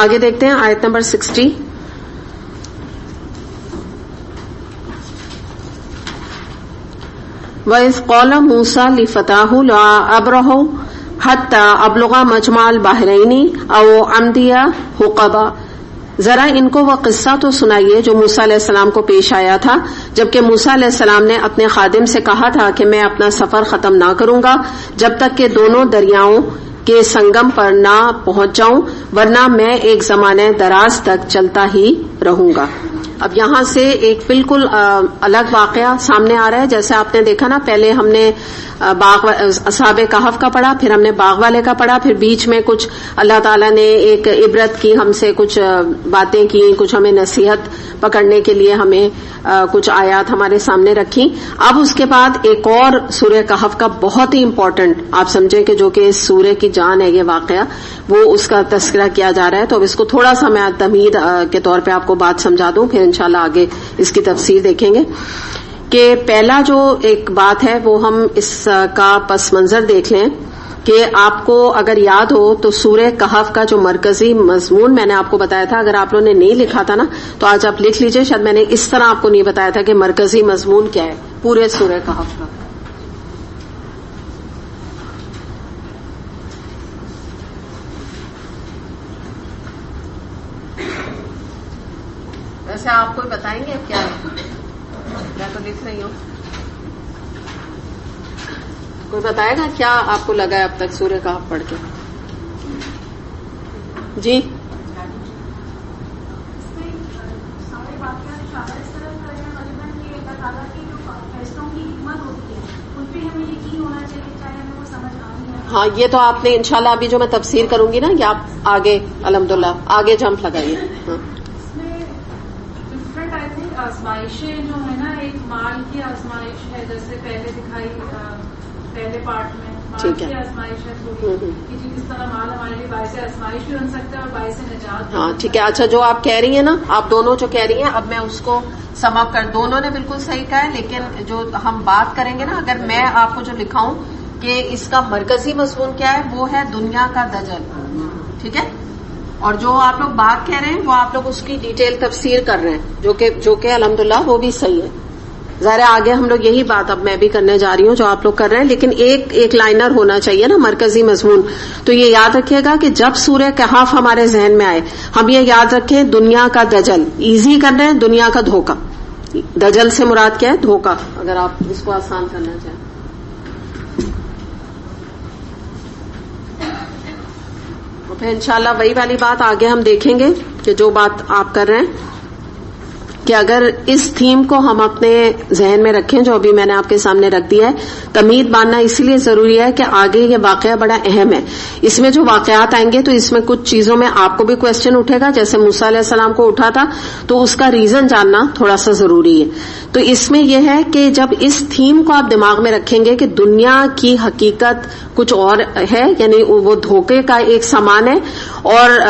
آگے دیکھتے ہیں آیت نمبر 60. وَإِذْ قَالَ مُوسَىٰ لِفَتَاهُ لَا أَبْرَحُ حَتَّىٰ أَبْلُغَ مَجْمَعَ الْبَحْرَيْنِ أَوْ أَمْضِيَ حُقَبًا. ذرا ان کو وہ قصہ تو سنائیے جو موسیٰ علیہ السلام کو پیش آیا تھا جبکہ موسیٰ علیہ السلام نے اپنے خادم سے کہا تھا کہ میں اپنا سفر ختم نہ کروں گا جب تک کہ دونوں دریاؤں کے سنگم پر نہ پہنچ جاؤں ورنہ میں ایک زمانے دراز تک چلتا ہی رہوں گا. اب یہاں سے ایک بالکل الگ واقعہ سامنے آ رہا ہے. جیسے آپ نے دیکھا نا پہلے ہم نے اصحاب کہف کا پڑھا, پھر ہم نے باغ والے کا پڑھا, پھر بیچ میں کچھ اللہ تعالیٰ نے ایک عبرت کی, ہم سے کچھ باتیں کی, کچھ ہمیں نصیحت پکڑنے کے لیے ہمیں کچھ آیات ہمارے سامنے رکھی. اب اس کے بعد ایک اور سورہ کہف کا بہت ہی امپورٹنٹ آپ سمجھے کہ جو کہ اس سورہ کی جان ہے یہ واقعہ, وہ اس کا تذکرہ کیا جا رہا ہے. تو اب اس کو تھوڑا سا میں تمہید کے طور پہ آپ کو بات سمجھا دوں, پھر انشاءاللہ آگے اس کی تفسیر دیکھیں گے. کہ پہلا جو ایک بات ہے وہ ہم اس کا پس منظر دیکھ لیں کہ آپ کو اگر یاد ہو تو سورہ کہف کا جو مرکزی مضمون میں نے آپ کو بتایا تھا, اگر آپ لوگوں نے نہیں لکھا تھا نا تو آج آپ لکھ لیجئے. شاید میں نے اس طرح آپ کو نہیں بتایا تھا کہ مرکزی مضمون کیا ہے پورے سورہ کہف کا. ویسے آپ کو بتائیں گے کیا ہے؟ میں تو لکھ رہی ہوں, کوئی بتائے گا کیا آپ کو لگا ہے اب تک سورہ کہف پڑھ کے؟ جی ہاں, یہ تو آپ نے انشاءاللہ ابھی جو میں تفسیر کروں گی نا یہ آپ آگے الحمدللہ آگے جمپ لگائیے. ہاں آزمائشیں جو ہے نا, ایک مال کی آزمائش ہے جیسے پہلے دکھائی پہلے پارٹ میں مال کی آزمائش ہے تھوڑی کہ جی کس طرح مال ہمارے لیے باعث آزمائش بھی بن سکتا ہے اور باعث نجات. ہاں ٹھیک ہے. اچھا جو آپ کہہ رہی ہیں نا, آپ دونوں جو کہہ رہی ہیں, اب میں اس کو سم اپ کر, دونوں نے بالکل صحیح کہا ہے, لیکن جو ہم بات کریں گے نا, اگر میں آپ کو جو لکھاؤں کہ اس کا مرکزی مضمون کیا ہے وہ ہے دنیا کا دجل, ٹھیک ہے, اور جو آپ لوگ بات کہہ رہے ہیں وہ آپ لوگ اس کی ڈیٹیل تفسیر کر رہے ہیں جو کہ الحمدللہ وہ بھی صحیح ہے. ظاہر آگے ہم لوگ یہی بات اب میں بھی کرنے جا رہی ہوں جو آپ لوگ کر رہے ہیں, لیکن ایک لائنر ہونا چاہیے نا مرکزی مضمون. تو یہ یاد رکھیے گا کہ جب سورہ کہف ہمارے ذہن میں آئے ہم یہ یاد رکھیں دنیا کا دجل, ایزی کر رہے ہیں دنیا کا دھوکہ. دجل سے مراد کیا ہے؟ دھوکہ, اگر آپ اس کو آسان کرنا چاہیں. پھر انشاءاللہ وہی والی بات آگے ہم دیکھیں گے کہ جو بات آپ کر رہے ہیں کہ اگر اس تھیم کو ہم اپنے ذہن میں رکھیں جو ابھی میں نے آپ کے سامنے رکھ دیا ہے. تمہید باندھنا اس لیے ضروری ہے کہ آگے یہ واقعہ بڑا اہم ہے. اس میں جو واقعات آئیں گے تو اس میں کچھ چیزوں میں آپ کو بھی کوشچن اٹھے گا, جیسے موسیٰ علیہ السلام کو اٹھا تھا, تو اس کا ریزن جاننا تھوڑا سا ضروری ہے. تو اس میں یہ ہے کہ جب اس تھیم کو آپ دماغ میں رکھیں گے کہ دنیا کی حقیقت کچھ اور ہے, یعنی وہ دھوکے کا ایک سامان ہے, اور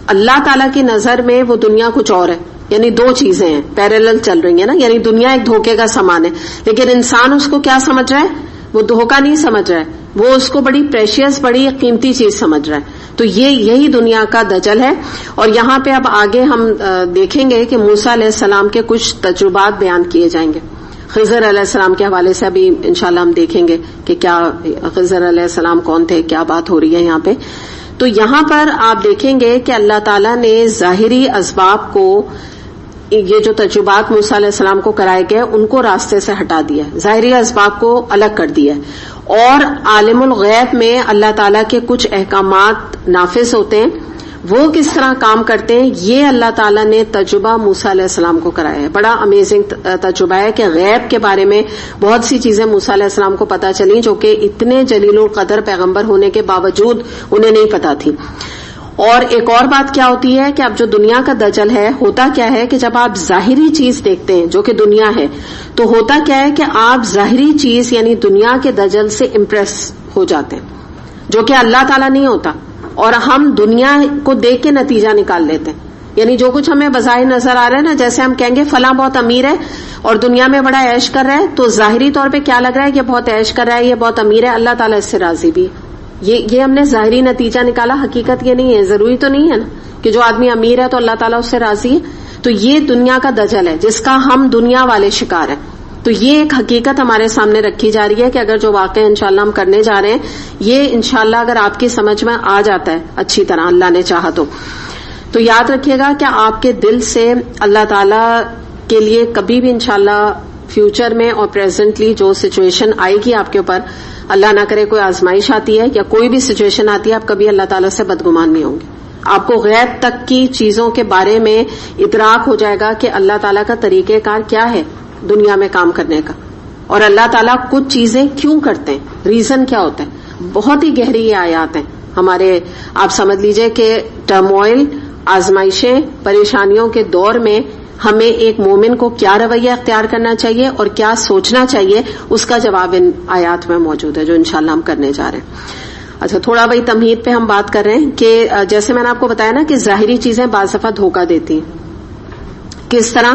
اللہ تعالی کی نظر میں وہ دنیا کچھ اور ہے, یعنی دو چیزیں ہیں پیریلل چل رہی ہیں نا. یعنی دنیا ایک دھوکے کا سامان ہے, لیکن انسان اس کو کیا سمجھ رہا ہے؟ وہ دھوکہ نہیں سمجھ رہا ہے, وہ اس کو بڑی پریشیس بڑی قیمتی چیز سمجھ رہا ہے. تو یہی دنیا کا دجل ہے. اور یہاں پہ اب آگے ہم دیکھیں گے کہ موسیٰ علیہ السلام کے کچھ تجربات بیان کیے جائیں گے. خضر علیہ السلام کے حوالے سے ابھی انشاءاللہ ہم دیکھیں گے کہ کیا خضر علیہ السلام کون تھے, کیا بات ہو رہی ہے یہاں پہ. تو یہاں پر آپ دیکھیں گے کہ اللہ تعالیٰ نے ظاہری اسباب کو, یہ جو تجربات موسیٰ علیہ السلام کو کرائے گئے ان کو راستے سے ہٹا دیا, ظاہری اسباب کو الگ کر دیا, اور عالم الغیب میں اللہ تعالیٰ کے کچھ احکامات نافذ ہوتے ہیں, وہ کس طرح کام کرتے ہیں یہ اللہ تعالیٰ نے تجربہ موسیٰ علیہ السلام کو کرایا ہے. بڑا امیزنگ تجربہ ہے کہ غیب کے بارے میں بہت سی چیزیں موسیٰ علیہ السلام کو پتہ چلیں جو کہ اتنے جلیل القدر پیغمبر ہونے کے باوجود انہیں نہیں پتہ تھی. اور ایک اور بات کیا ہوتی ہے کہ اب جو دنیا کا دجل ہے, ہوتا کیا ہے کہ جب آپ ظاہری چیز دیکھتے ہیں جو کہ دنیا ہے, تو ہوتا کیا ہے کہ آپ ظاہری چیز یعنی دنیا کے دجل سے امپریس ہو جاتے ہیں, جو کہ اللہ تعالیٰ نہیں ہوتا, اور ہم دنیا کو دیکھ کے نتیجہ نکال لیتے ہیں. یعنی جو کچھ ہمیں بظاہر نظر آ رہا ہے نا, جیسے ہم کہیں گے فلاں بہت امیر ہے اور دنیا میں بڑا عیش کر رہا ہے, تو ظاہری طور پہ کیا لگ رہا ہے کہ بہت عیش کر رہا ہے, یہ بہت امیر ہے, اللہ تعالیٰ اس سے راضی بھی ہے. یہ ہم نے ظاہری نتیجہ نکالا, حقیقت یہ نہیں ہے, ضروری تو نہیں ہے نا. کہ جو آدمی امیر ہے تو اللہ تعالیٰ اس سے راضی ہے. تو یہ دنیا کا دجل ہے جس کا ہم دنیا والے شکار ہیں. تو یہ ایک حقیقت ہمارے سامنے رکھی جا رہی ہے کہ اگر جو واقعہ انشاءاللہ ہم کرنے جا رہے ہیں یہ انشاءاللہ اگر آپ کی سمجھ میں آ جاتا ہے اچھی طرح اللہ نے چاہا تو یاد رکھیے گا کہ آپ کے دل سے اللہ تعالی کے لیے کبھی بھی انشاءاللہ فیوچر میں اور پریزنٹلی جو سچویشن آئے گی آپ کے اوپر، اللہ نہ کرے کوئی آزمائش آتی ہے یا کوئی بھی سچویشن آتی ہے، آپ کبھی اللہ تعالیٰ سے بدگمان نہیں ہوں گے. آپ کو غیب تک کی چیزوں کے بارے میں ادراک ہو جائے گا کہ اللہ تعالیٰ کا طریقہ کار کیا ہے دنیا میں کام کرنے کا، اور اللہ تعالیٰ کچھ چیزیں کیوں کرتے ہیں، ریزن کیا ہوتا ہے. بہت ہی گہری یہ آیات ہیں ہمارے. آپ سمجھ لیجئے کہ ٹرموائل، آزمائشیں، پریشانیوں کے دور میں ہمیں ایک مومن کو کیا رویہ اختیار کرنا چاہیے اور کیا سوچنا چاہیے، اس کا جواب ان آیات میں موجود ہے جو انشاءاللہ ہم کرنے جا رہے ہیں. اچھا، تھوڑا بھائی تمہید پہ ہم بات کر رہے ہیں کہ جیسے میں نے آپ کو بتایا نا کہ ظاہری چیزیں بعض دفعہ دھوکہ دیتی ہیں. کس طرح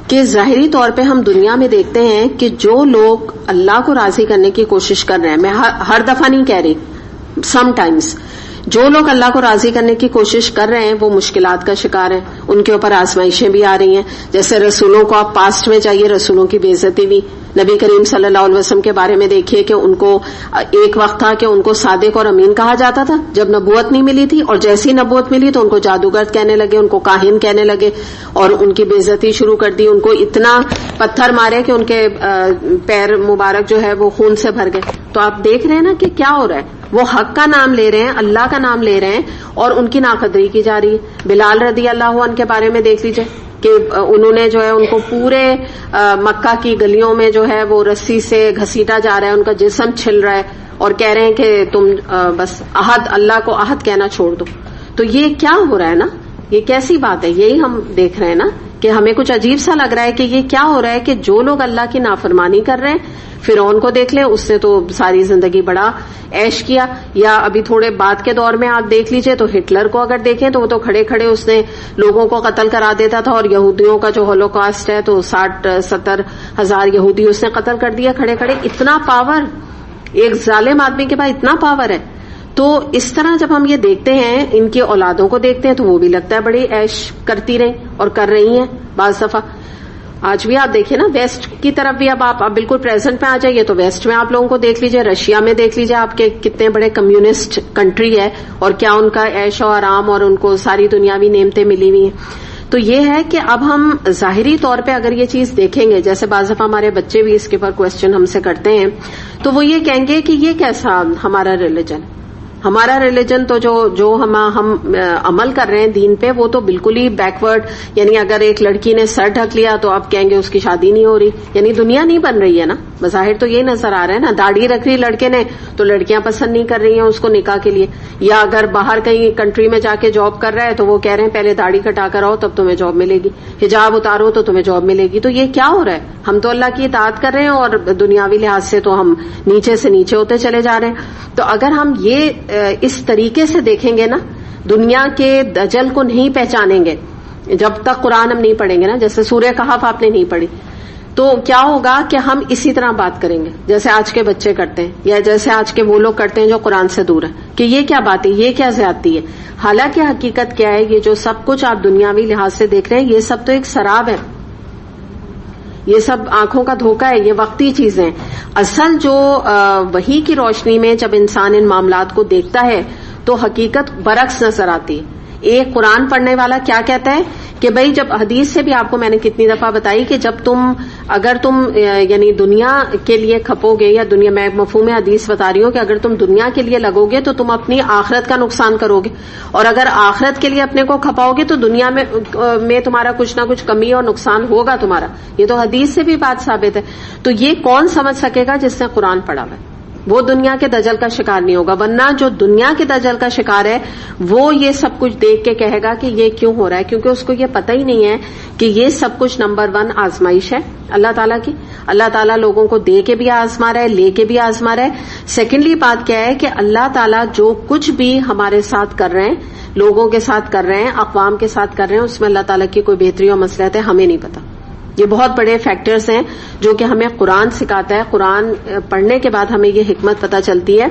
کہ ظاہری طور پہ ہم دنیا میں دیکھتے ہیں کہ جو لوگ اللہ کو راضی کرنے کی کوشش کر رہے ہیں، میں ہر دفعہ نہیں کہہ رہی، سم ٹائمز جو لوگ اللہ کو راضی کرنے کی کوشش کر رہے ہیں وہ مشکلات کا شکار ہیں، ان کے اوپر آزمائشیں بھی آ رہی ہیں. جیسے رسولوں کو آپ پاسٹ میں جائیے، رسولوں کی بے عزتی بھی. نبی کریم صلی اللہ علیہ وسلم کے بارے میں دیکھیے کہ ان کو ایک وقت تھا کہ ان کو صادق اور امین کہا جاتا تھا جب نبوت نہیں ملی تھی، اور جیسی نبوت ملی تو ان کو جادوگر کہنے لگے، ان کو کاہن کہنے لگے اور ان کی بے عزتی شروع کر دی. ان کو اتنا پتھر مارے کہ ان کے پیر مبارک جو ہے وہ خون سے بھر گئے. تو آپ دیکھ رہے ہیں نا کہ کیا ہو رہا ہے. وہ حق کا نام لے رہے ہیں، اللہ کا نام لے رہے ہیں اور ان کی ناقدری کی جا رہی ہے. بلال رضی اللہ عنہ کے بارے میں دیکھ لیجئے کہ انہوں نے جو ہے ان کو پورے مکہ کی گلیوں میں جو ہے وہ رسی سے گھسیٹا جا رہا ہے، ان کا جسم چھل رہا ہے اور کہہ رہے ہیں کہ تم بس عہد، اللہ کو عہد کہنا چھوڑ دو. تو یہ کیا ہو رہا ہے نا، یہ کیسی بات ہے. یہی ہم دیکھ رہے ہیں نا کہ ہمیں کچھ عجیب سا لگ رہا ہے کہ یہ کیا ہو رہا ہے کہ جو لوگ اللہ کی نافرمانی کر رہے ہیں، فرعون کو دیکھ لیں، اس نے تو ساری زندگی بڑا عیش کیا. یا ابھی تھوڑے بعد کے دور میں آپ دیکھ لیجئے تو ہٹلر کو اگر دیکھیں تو وہ تو کھڑے کھڑے اس نے لوگوں کو قتل کرا دیتا تھا، اور یہودیوں کا جو ہولوکاسٹ ہے تو 60-70 ہزار یہودی اس نے قتل کر دیا کھڑے کھڑے. اتنا پاور ایک ظالم آدمی کے پاس، اتنا پاور ہے. تو اس طرح جب ہم یہ دیکھتے ہیں، ان کی اولادوں کو دیکھتے ہیں تو وہ بھی لگتا ہے بڑی عیش کرتی رہیں اور کر رہی ہیں بعض دفعہ. آج بھی آپ دیکھیں نا ویسٹ کی طرف بھی، اب آپ بالکل پریزنٹ میں آ جائیے تو ویسٹ میں آپ لوگوں کو دیکھ لیجئے، رشیا میں دیکھ لیجئے آپ کے کتنے بڑے کمیونسٹ کنٹری ہے اور کیا ان کا عیش و آرام اور ان کو ساری دنیاوی نعمتیں ملی ہوئی ہیں. تو یہ ہے کہ اب ہم ظاہری طور پہ اگر یہ چیز دیکھیں گے، جیسے بعض دفعہ ہمارے بچے بھی اس کے اوپر کوشچن ہم سے کرتے ہیں، تو وہ یہ کہیں گے کہ یہ کیسا ہمارا ریلیجن، ہمارا ریلیجن تو جو ہم عمل کر رہے ہیں دین پہ وہ تو بالکل ہی بیکورڈ. یعنی اگر ایک لڑکی نے سر ڈھک لیا تو آپ کہیں گے اس کی شادی نہیں ہو رہی، یعنی دنیا نہیں بن رہی ہے نا. بظاہر تو یہ نظر آ رہا ہے نا، داڑھی رکھ رہی لڑکے نے تو لڑکیاں پسند نہیں کر رہی ہیں اس کو نکاح کے لیے. یا اگر باہر کہیں کنٹری میں جا کے جاب کر رہا ہے تو وہ کہہ رہے ہیں پہلے داڑھی کٹا کر آؤ تب تمہیں جاب ملے گی، حجاب اتارو تو تمہیں جاب ملے گی. تو یہ کیا ہو رہا ہے؟ ہم تو اللہ کی اطاعت کر رہے ہیں اور دنیاوی لحاظ سے تو ہم نیچے سے نیچے ہوتے چلے جا رہے ہیں. تو اگر ہم یہ اس طریقے سے دیکھیں گے نا، دنیا کے دجل کو نہیں پہچانیں گے جب تک قرآن ہم نہیں پڑھیں گے نا. جیسے سورہ کہف آپ نے نہیں پڑھی تو کیا ہوگا کہ ہم اسی طرح بات کریں گے جیسے آج کے بچے کرتے ہیں یا جیسے آج کے وہ لوگ کرتے ہیں جو قرآن سے دور ہیں کہ یہ کیا بات ہے، یہ کیا زیادتی ہے. حالانکہ حقیقت کیا ہے، یہ جو سب کچھ آپ دنیاوی لحاظ سے دیکھ رہے ہیں یہ سب تو ایک سراب ہے، یہ سب آنکھوں کا دھوکہ ہے، یہ وقتی چیزیں. اصل جو وحی کی روشنی میں جب انسان ان معاملات کو دیکھتا ہے تو حقیقت برعکس نظر آتی ہے. ایک قرآن پڑھنے والا کیا کہتا ہے کہ بھائی جب حدیث سے بھی آپ کو میں نے کتنی دفعہ بتائی کہ جب اگر تم یعنی دنیا کے لیے کھپو گے، یا دنیا میں مفہوم حدیث بتا رہی ہوں کہ اگر تم دنیا کے لیے لگو گے تو تم اپنی آخرت کا نقصان کرو گے، اور اگر آخرت کے لیے اپنے کو کھپاؤ گے تو دنیا میں تمہارا کچھ نہ کچھ کمی اور نقصان ہوگا تمہارا. یہ تو حدیث سے بھی بات ثابت ہے. تو یہ کون سمجھ سکے گا جس نے قرآن پڑھا ہوا ہے؟ وہ دنیا کے دجل کا شکار نہیں ہوگا. ورنہ جو دنیا کے دجل کا شکار ہے وہ یہ سب کچھ دیکھ کے کہے گا کہ یہ کیوں ہو رہا ہے، کیونکہ اس کو یہ پتہ ہی نہیں ہے کہ یہ سب کچھ نمبر 1 آزمائش ہے اللہ تعالیٰ کی. اللہ تعالیٰ لوگوں کو دے کے بھی آزما رہا ہے، لے کے بھی آزما رہا ہے. سیکنڈلی بات کیا ہے کہ اللہ تعالیٰ جو کچھ بھی ہمارے ساتھ کر رہے ہیں، لوگوں کے ساتھ کر رہے ہیں، اقوام کے ساتھ کر رہے ہیں، اس میں اللہ تعالیٰ کی کوئی بہتری اور مصلحت ہے ہمیں نہیں پتا. یہ بہت بڑے فیکٹرز ہیں جو کہ ہمیں قرآن سکھاتا ہے. قرآن پڑھنے کے بعد ہمیں یہ حکمت پتہ چلتی ہے.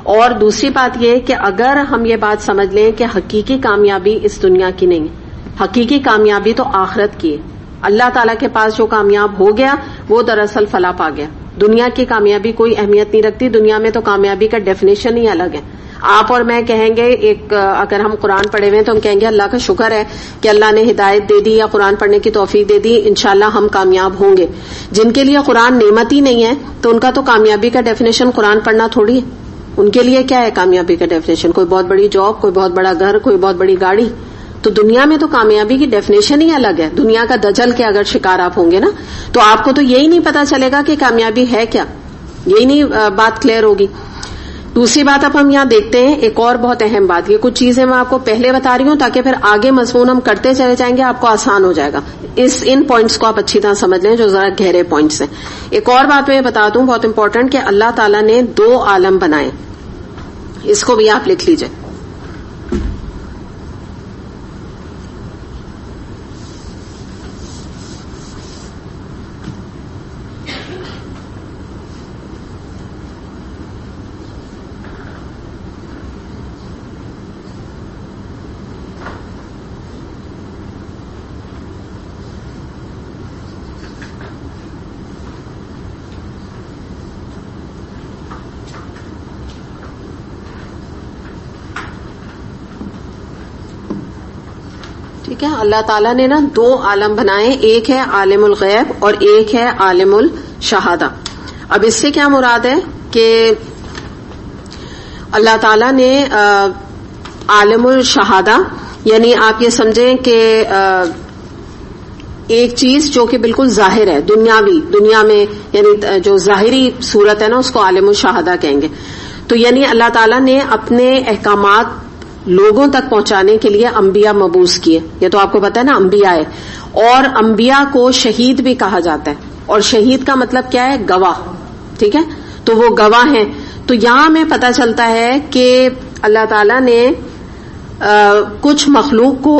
اور دوسری بات یہ کہ اگر ہم یہ بات سمجھ لیں کہ حقیقی کامیابی اس دنیا کی نہیں ہے، حقیقی کامیابی تو آخرت کی ہے. اللہ تعالیٰ کے پاس جو کامیاب ہو گیا وہ دراصل فلاح پا گیا. دنیا کی کامیابی کوئی اہمیت نہیں رکھتی. دنیا میں تو کامیابی کا ڈیفینیشن ہی الگ ہے. آپ اور میں کہیں گے اگر ہم قرآن پڑھے ہوئے ہیں تو ہم کہیں گے اللہ کا شکر ہے کہ اللہ نے ہدایت دے دی یا قرآن پڑھنے کی توفیق دے دی، انشاءاللہ ہم کامیاب ہوں گے. جن کے لیے قرآن نعمت ہی نہیں ہے تو ان کا تو کامیابی کا ڈیفینیشن قرآن پڑھنا تھوڑی ہے. ان کے لیے کیا ہے کامیابی کا ڈیفینیشن؟ کوئی بہت بڑی جاب، کوئی بہت بڑا گھر، کوئی بہت بڑی گاڑی. تو دنیا میں تو کامیابی کی ڈیفینیشن ہی الگ ہے. دنیا کا دجل کے اگر شکار آپ ہوں گے نا تو آپ کو تو یہی نہیں پتا چلے گا کہ کامیابی ہے کیا، یہی نہیں بات کلیئر ہوگی. دوسری بات اب ہم یہاں دیکھتے ہیں ایک اور بہت اہم بات. یہ کچھ چیزیں میں آپ کو پہلے بتا رہی ہوں تاکہ پھر آگے مضمون ہم کرتے چلے جائیں گے، آپ کو آسان ہو جائے گا. ان پوائنٹس کو آپ اچھی طرح سمجھ لیں جو ذرا گہرے پوائنٹس ہیں. ایک اور بات میں بتا دوں بہت امپورٹنٹ کہ اللہ تعالیٰ نے 2 عالم بنائے. اس کو بھی آپ لکھ لیجئے. ٹھیک ہے، اللہ تعالیٰ نے نا 2 عالم بنائے. ایک ہے عالم الغیب اور ایک ہے عالم الشہادہ. اب اس سے کیا مراد ہے کہ اللہ تعالیٰ نے عالم الشہادہ یعنی آپ یہ سمجھیں کہ ایک چیز جو کہ بالکل ظاہر ہے دنیا میں یعنی جو ظاہری صورت ہے نا اس کو عالم الشہادہ کہیں گے. تو یعنی اللہ تعالیٰ نے اپنے احکامات لوگوں تک پہنچانے کے لیے انبیاء مبعوث کیے. یہ تو آپ کو پتا ہے نا انبیاء ہے. اور انبیاء کو شہید بھی کہا جاتا ہے. اور شہید کا مطلب کیا ہے؟ گواہ. ٹھیک ہے، تو وہ گواہ ہیں. تو یہاں ہمیں پتہ چلتا ہے کہ اللہ تعالیٰ نے کچھ مخلوق کو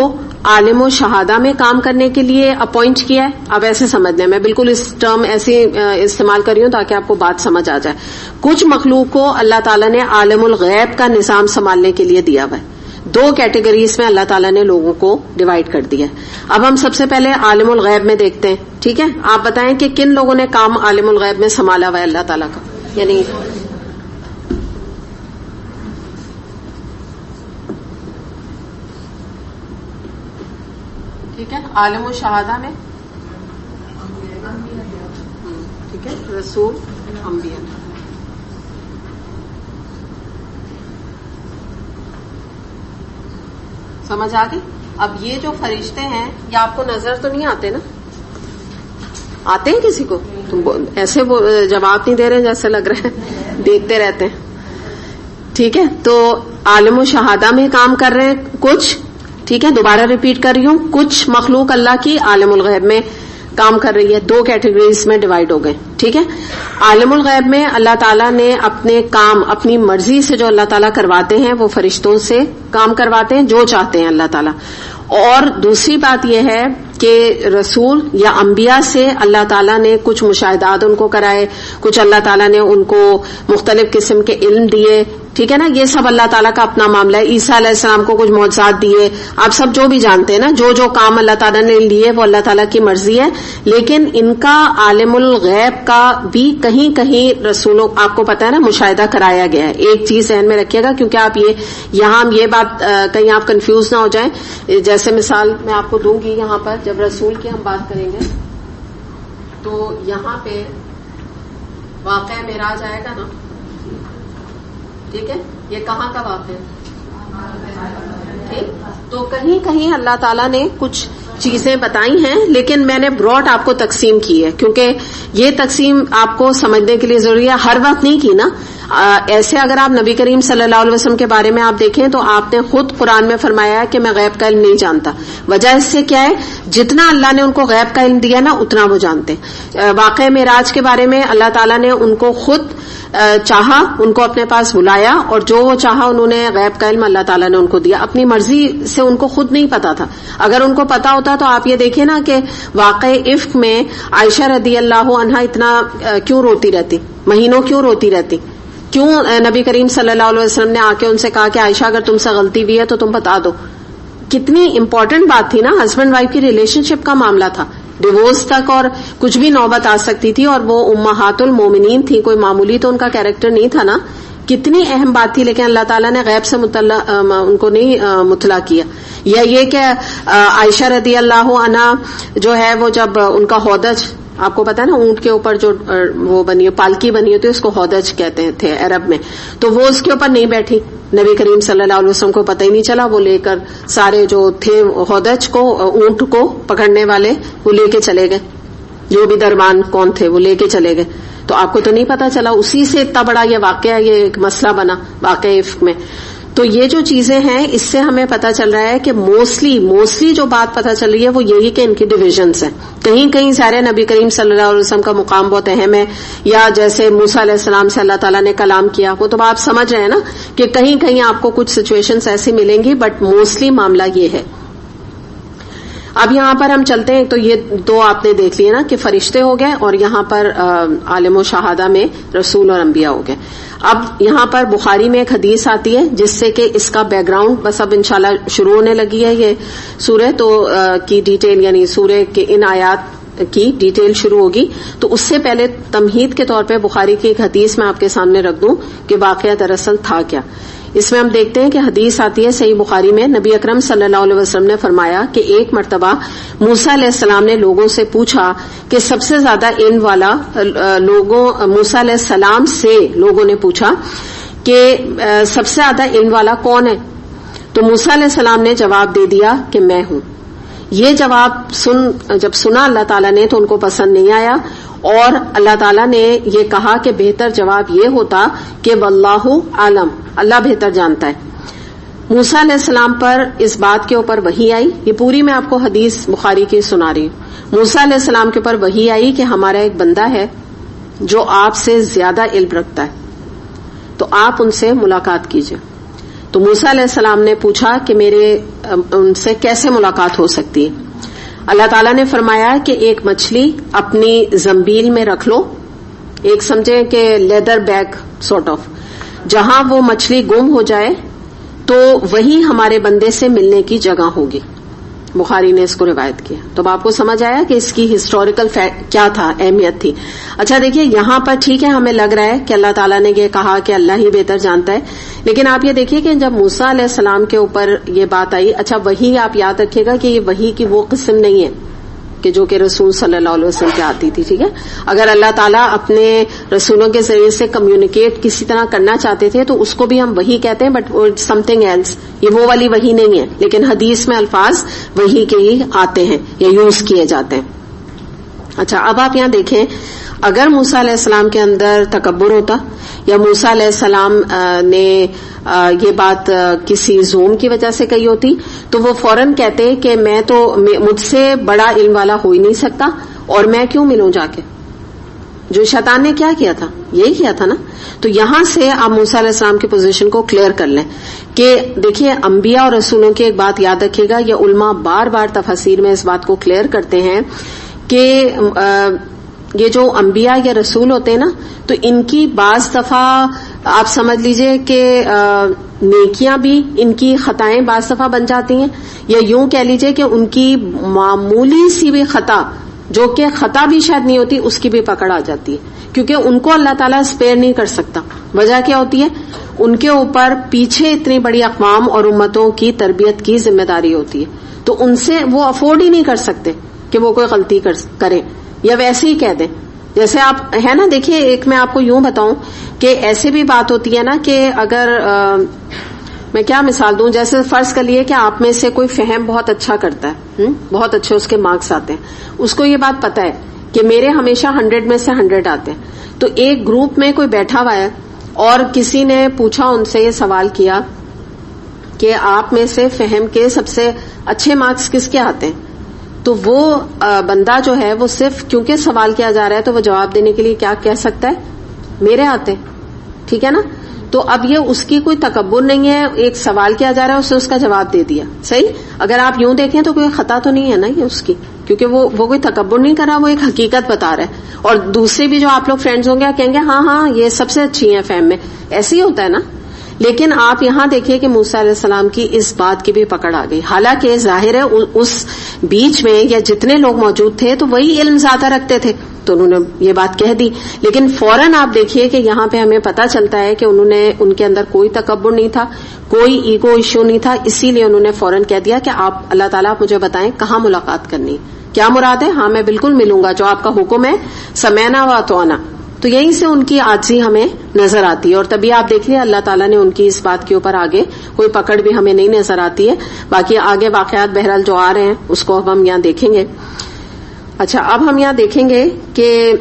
عالم و شہادہ میں کام کرنے کے لیے اپوائنٹ کیا ہے. اب ایسے سمجھ لیں، میں بالکل اس ٹرم ایسے استعمال کر رہی ہوں تاکہ آپ کو بات سمجھ آ جائے. کچھ مخلوق کو اللہ تعالیٰ نے عالم الغیب کا نظام سنبھالنے کے لیے دیا ہوا ہے. 2 کیٹیگریز میں اللہ تعالیٰ نے لوگوں کو ڈیوائڈ کر دیا ہے. اب ہم سب سے پہلے عالم الغیب میں دیکھتے ہیں. ٹھیک ہے، آپ بتائیں کہ کن لوگوں نے کام عالم الغیب میں سنبھالا ہوا ہے اللہ تعالیٰ کا؟ یعنی ٹھیک ہے، عالم الشہادہ میں ٹھیک ہے رسول انبیاء. سمجھ آ گئی؟ اب یہ جو فرشتے ہیں یہ آپ کو نظر تو نہیں آتے نا؟ آتے ہیں کسی کو؟ تم ایسے جواب نہیں دے رہے جیسے لگ رہا ہے دیکھتے رہتے ہیں. ٹھیک ہے، تو عالم و شہادہ میں کام کر رہے ہیں کچھ. ٹھیک ہے، دوبارہ ریپیٹ کر رہی ہوں، کچھ مخلوق اللہ کی عالم الغیب میں کام کر رہی ہے. 2 کیٹیگریز میں ڈیوائڈ ہو گئے. ٹھیک ہے، عالم الغیب میں اللہ تعالیٰ نے اپنے کام اپنی مرضی سے جو اللہ تعالیٰ کرواتے ہیں وہ فرشتوں سے کام کرواتے ہیں جو چاہتے ہیں اللہ تعالیٰ. اور دوسری بات یہ ہے کہ رسول یا انبیاء سے اللہ تعالیٰ نے کچھ مشاہدات ان کو کرائے، کچھ اللہ تعالیٰ نے ان کو مختلف قسم کے علم دیے. ٹھیک ہے نا، یہ سب اللہ تعالیٰ کا اپنا معاملہ ہے. عیسیٰ علیہ السلام کو کچھ معجزات دیے، آپ سب جو بھی جانتے ہیں نا، جو کام اللہ تعالیٰ نے لیے وہ اللہ تعالیٰ کی مرضی ہے. لیکن ان کا عالم الغیب کا بھی کہیں کہیں رسولوں آپ کو پتا ہے نا مشاہدہ کرایا گیا ہے. ایک چیز ذہن میں رکھیے گا کیونکہ آپ یہاں یہ بات کہیں آپ کنفیوز نہ ہو جائیں. جیسے مثال میں آپ کو دوں گی، یہاں پر جب رسول کی ہم بات کریں گے تو یہاں پہ واقعہ معراج آئے گا نا. ٹھیک ہے، یہ کہاں کا واقعہ ہے؟ ٹھیک، تو کہیں کہیں اللہ تعالیٰ نے کچھ چیزیں بتائی ہیں لیکن میں نے براڈ آپ کو تقسیم کی ہے کیونکہ یہ تقسیم آپ کو سمجھنے کے لیے ضروری ہے. ہر وقت نہیں کی نا. ایسے اگر آپ نبی کریم صلی اللہ علیہ وسلم کے بارے میں آپ دیکھیں تو آپ نے خود قرآن میں فرمایا ہے کہ میں غیب کا علم نہیں جانتا. وجہ اس سے کیا ہے؟ جتنا اللہ نے ان کو غیب کا علم دیا نا اتنا وہ جانتے. واقعہ معراج کے بارے میں اللہ تعالیٰ نے ان کو خود چاہا, ان کو اپنے پاس بلایا, اور جو وہ چاہا انہوں نے غیب کا علم اللہ تعالیٰ نے ان کو دیا. اپنی مرضی سے ان کو خود نہیں پتا تھا. اگر ان کو پتا ہوتا تو آپ یہ دیکھیں نا کہ واقعہ افک میں عائشہ رضی اللہ عنہا اتنا کیوں روتی رہتی, مہینوں کیوں روتی رہتی, کیوں نبی کریم صلی اللہ علیہ وسلم نے آ کے ان سے کہا کہ عائشہ اگر تم سے غلطی بھی ہے تو تم بتا دو. کتنی امپورٹنٹ بات تھی نا, ہسبینڈ وائف کی ریلیشن شپ کا معاملہ تھا, ڈیورس تک اور کچھ بھی نوبت آ سکتی تھی, اور وہ امہات المومنین تھی, کوئی معمولی تو ان کا کیریکٹر نہیں تھا نا. کتنی اہم بات تھی, لیکن اللہ تعالیٰ نے غیب سے ان کو نہیں مطلع کیا. یا یہ کہ عائشہ رضی اللہ عنہا جو ہے وہ جب ان کا ہودج, آپ کو پتا ہے نا اونٹ کے اوپر جو وہ بنی پالکی بنی ہوتی ہے اس کو ہودج کہتے تھے عرب میں, تو وہ اس کے اوپر نہیں بیٹھی. نبی کریم صلی اللہ علیہ وسلم کو پتہ ہی نہیں چلا, وہ لے کر سارے جو تھے ہودج کو, اونٹ کو پکڑنے والے, وہ لے کے چلے گئے, جو بھی دربان کون تھے وہ لے کے چلے گئے. تو آپ کو تو نہیں پتا چلا, اسی سے اتنا بڑا یہ واقعہ, یہ ایک مسئلہ بنا واقعہ افک میں. تو یہ جو چیزیں ہیں اس سے ہمیں پتا چل رہا ہے کہ موسٹلی جو بات پتا چل رہی ہے وہ یہی کہ ان کی ڈویژنز ہیں. کہیں کہیں سارے نبی کریم صلی اللہ علیہ وسلم کا مقام بہت اہم ہے, یا جیسے موسیٰ علیہ السلام سے اللہ تعالیٰ نے کلام کیا, وہ تو آپ سمجھ رہے ہیں نا کہ کہیں کہیں آپ کو کچھ سچویشنز ایسی ملیں گی, بٹ موسٹلی معاملہ یہ ہے. اب یہاں پر ہم چلتے ہیں, تو یہ دو آپ نے دیکھ لیے نا کہ فرشتے ہو گئے, اور یہاں پر عالم و شہادہ میں رسول اور انبیاء ہو گئے. اب یہاں پر بخاری میں ایک حدیث آتی ہے جس سے کہ اس کا بیک گراؤنڈ بس اب انشاءاللہ شروع ہونے لگی ہے یہ سورہ, تو کی ڈیٹیل یعنی سورہ کے ان آیات کی ڈیٹیل شروع ہوگی. تو اس سے پہلے تمہید کے طور پہ بخاری کی ایک حدیث میں آپ کے سامنے رکھ دوں کہ واقعہ دراصل تھا کیا. اس میں ہم دیکھتے ہیں کہ حدیث آتی ہے صحیح بخاری میں, نبی اکرم صلی اللہ علیہ وسلم نے فرمایا کہ ایک مرتبہ موسیٰ علیہ السلام نے لوگوں سے پوچھا کہ سب سے زیادہ علم والا موسیٰ علیہ السلام سے لوگوں نے پوچھا کہ سب سے زیادہ علم والا کون ہے؟ تو موسیٰ علیہ السلام نے جواب دے دیا کہ میں ہوں. یہ جواب جب سنا اللہ تعالیٰ نے تو ان کو پسند نہیں آیا, اور اللہ تعالیٰ نے یہ کہا کہ بہتر جواب یہ ہوتا کہ واللہ عالم, اللہ بہتر جانتا ہے. موسیٰ علیہ السلام پر اس بات کے اوپر وحی آئی, یہ پوری میں آپ کو حدیث بخاری کی سنا رہی ہوں. موسیٰ علیہ السلام کے اوپر وحی آئی کہ ہمارا ایک بندہ ہے جو آپ سے زیادہ علم رکھتا ہے, تو آپ ان سے ملاقات کیجئے. تو موسیٰ علیہ السلام نے پوچھا کہ ان سے کیسے ملاقات ہو سکتی ہے؟ اللہ تعالیٰ نے فرمایا کہ ایک مچھلی اپنی زنبیل میں رکھ لو, ایک سمجھیں کہ لیدر بیگ سارٹ آف, جہاں وہ مچھلی گم ہو جائے تو وہی ہمارے بندے سے ملنے کی جگہ ہوگی. بخاری نے اس کو روایت کیا. تو اب آپ کو سمجھ آیا کہ اس کی ہسٹوریکل کیا تھا, اہمیت تھی. اچھا دیکھیے یہاں پر ٹھیک ہے ہمیں لگ رہا ہے کہ اللہ تعالیٰ نے یہ کہا کہ اللہ ہی بہتر جانتا ہے, لیکن آپ یہ دیکھیے کہ جب موسیٰ علیہ السلام کے اوپر یہ بات آئی, اچھا وحی آپ یاد رکھیے گا کہ یہ وحی کی وہ قسم نہیں ہے کہ جو کہ رسول صلی اللہ علیہ وسلم کی آتی تھی. ٹھیک ہے, اگر اللہ تعالیٰ اپنے رسولوں کے ذریعے سے کمیونیکیٹ کسی طرح کرنا چاہتے تھے تو اس کو بھی ہم وحی کہتے ہیں, بٹ سم تھنگ ایلس, یہ وہ والی وحی نہیں ہے, لیکن حدیث میں الفاظ وحی کے ہی آتے ہیں یا یوز کیے جاتے ہیں. اچھا اب آپ یہاں دیکھیں, اگر موسیٰ علیہ السلام کے اندر تکبر ہوتا یا موسیٰ علیہ السلام نے یہ بات کسی زوم کی وجہ سے کہی ہوتی تو وہ فوراً کہتے کہ میں تو مجھ سے بڑا علم والا ہو ہی نہیں سکتا, اور میں کیوں ملوں جا کے. جو شیطان نے کیا تھا, یہی کیا تھا نا. تو یہاں سے آپ موسیٰ علیہ السلام کی پوزیشن کو کلیئر کر لیں کہ دیکھیے انبیاء اور رسولوں کی ایک بات یاد رکھیے گا, یہ علماء بار بار تفاسیر میں اس بات کو کلیئر کرتے ہیں کہ یہ جو انبیاء یا رسول ہوتے ہیں نا, تو ان کی بعض دفعہ آپ سمجھ لیجئے کہ نیکیاں بھی ان کی خطائیں بعض دفعہ بن جاتی ہیں, یا یوں کہہ لیجئے کہ ان کی معمولی سی بھی خطا جو کہ خطا بھی شاید نہیں ہوتی اس کی بھی پکڑ آ جاتی ہے, کیونکہ ان کو اللہ تعالیٰ اسپیئر نہیں کر سکتا. وجہ کیا ہوتی ہے؟ ان کے اوپر پیچھے اتنی بڑی اقوام اور امتوں کی تربیت کی ذمہ داری ہوتی ہے, تو ان سے وہ افورڈ ہی نہیں کر سکتے کہ وہ کوئی غلطی کریں یا ویسے ہی کہہ دیں. جیسے آپ ہے نا, دیکھیے ایک میں آپ کو یوں بتاؤں کہ ایسے بھی بات ہوتی ہے نا کہ اگر میں کیا مثال دوں, جیسے فرض کر لیے کہ آپ میں سے کوئی فہم بہت اچھا کرتا ہے, بہت اچھے اس کے مارکس آتے ہیں, اس کو یہ بات پتا ہے کہ میرے ہمیشہ 100 میں سے 100 آتے ہیں, تو ایک گروپ میں کوئی بیٹھا ہوا ہے اور کسی نے پوچھا ان سے یہ سوال کیا کہ آپ میں سے فہم کے سب سے اچھے مارکس کس کے آتے ہیں؟ تو وہ بندہ جو ہے وہ صرف کیونکہ سوال کیا جا رہا ہے تو وہ جواب دینے کے لیے کیا کہہ سکتا ہے؟ میرے آتے. ٹھیک ہے نا؟ تو اب یہ اس کی کوئی تکبر نہیں ہے, ایک سوال کیا جا رہا ہے اسے اس کا جواب دے دیا. صحیح, اگر آپ یوں دیکھیں تو کوئی خطا تو نہیں ہے نا یہ اس کی, کیونکہ وہ کوئی تکبر نہیں کر رہا, وہ ایک حقیقت بتا رہا ہے. اور دوسرے بھی جو آپ لوگ فرینڈز ہوں گے کہیں گے ہاں یہ سب سے اچھی ہیں فہم میں, ایسے ہی ہوتا ہے نا. لیکن آپ یہاں دیکھیے کہ موسیٰ علیہ السلام کی اس بات کی بھی پکڑ آ گئی, حالانکہ ظاہر ہے اس بیچ میں یا جتنے لوگ موجود تھے تو وہی علم زیادہ رکھتے تھے, تو انہوں نے یہ بات کہہ دی. لیکن فوراً آپ دیکھیے کہ یہاں پہ ہمیں پتہ چلتا ہے کہ ان کے اندر کوئی تکبر نہیں تھا, کوئی ایگو ایشو نہیں تھا, اسی لیے انہوں نے فوراً کہہ دیا کہ آپ اللہ تعالیٰ آپ مجھے بتائیں کہاں ملاقات کرنی, کیا مراد ہے؟ ہاں میں بالکل ملوں گا, جو آپ کا حکم ہے سمعنا و اطعنا. تو یہیں سے ان کی عاجزی ہمیں نظر آتی ہے, اور تبھی آپ دیکھ لیں اللہ تعالیٰ نے ان کی اس بات کے اوپر آگے کوئی پکڑ بھی ہمیں نہیں نظر آتی ہے. باقی آگے واقعات بہرحال جو آ رہے ہیں اس کو اب ہم یہاں دیکھیں گے. اچھا, اب ہم یہاں دیکھیں گے کہ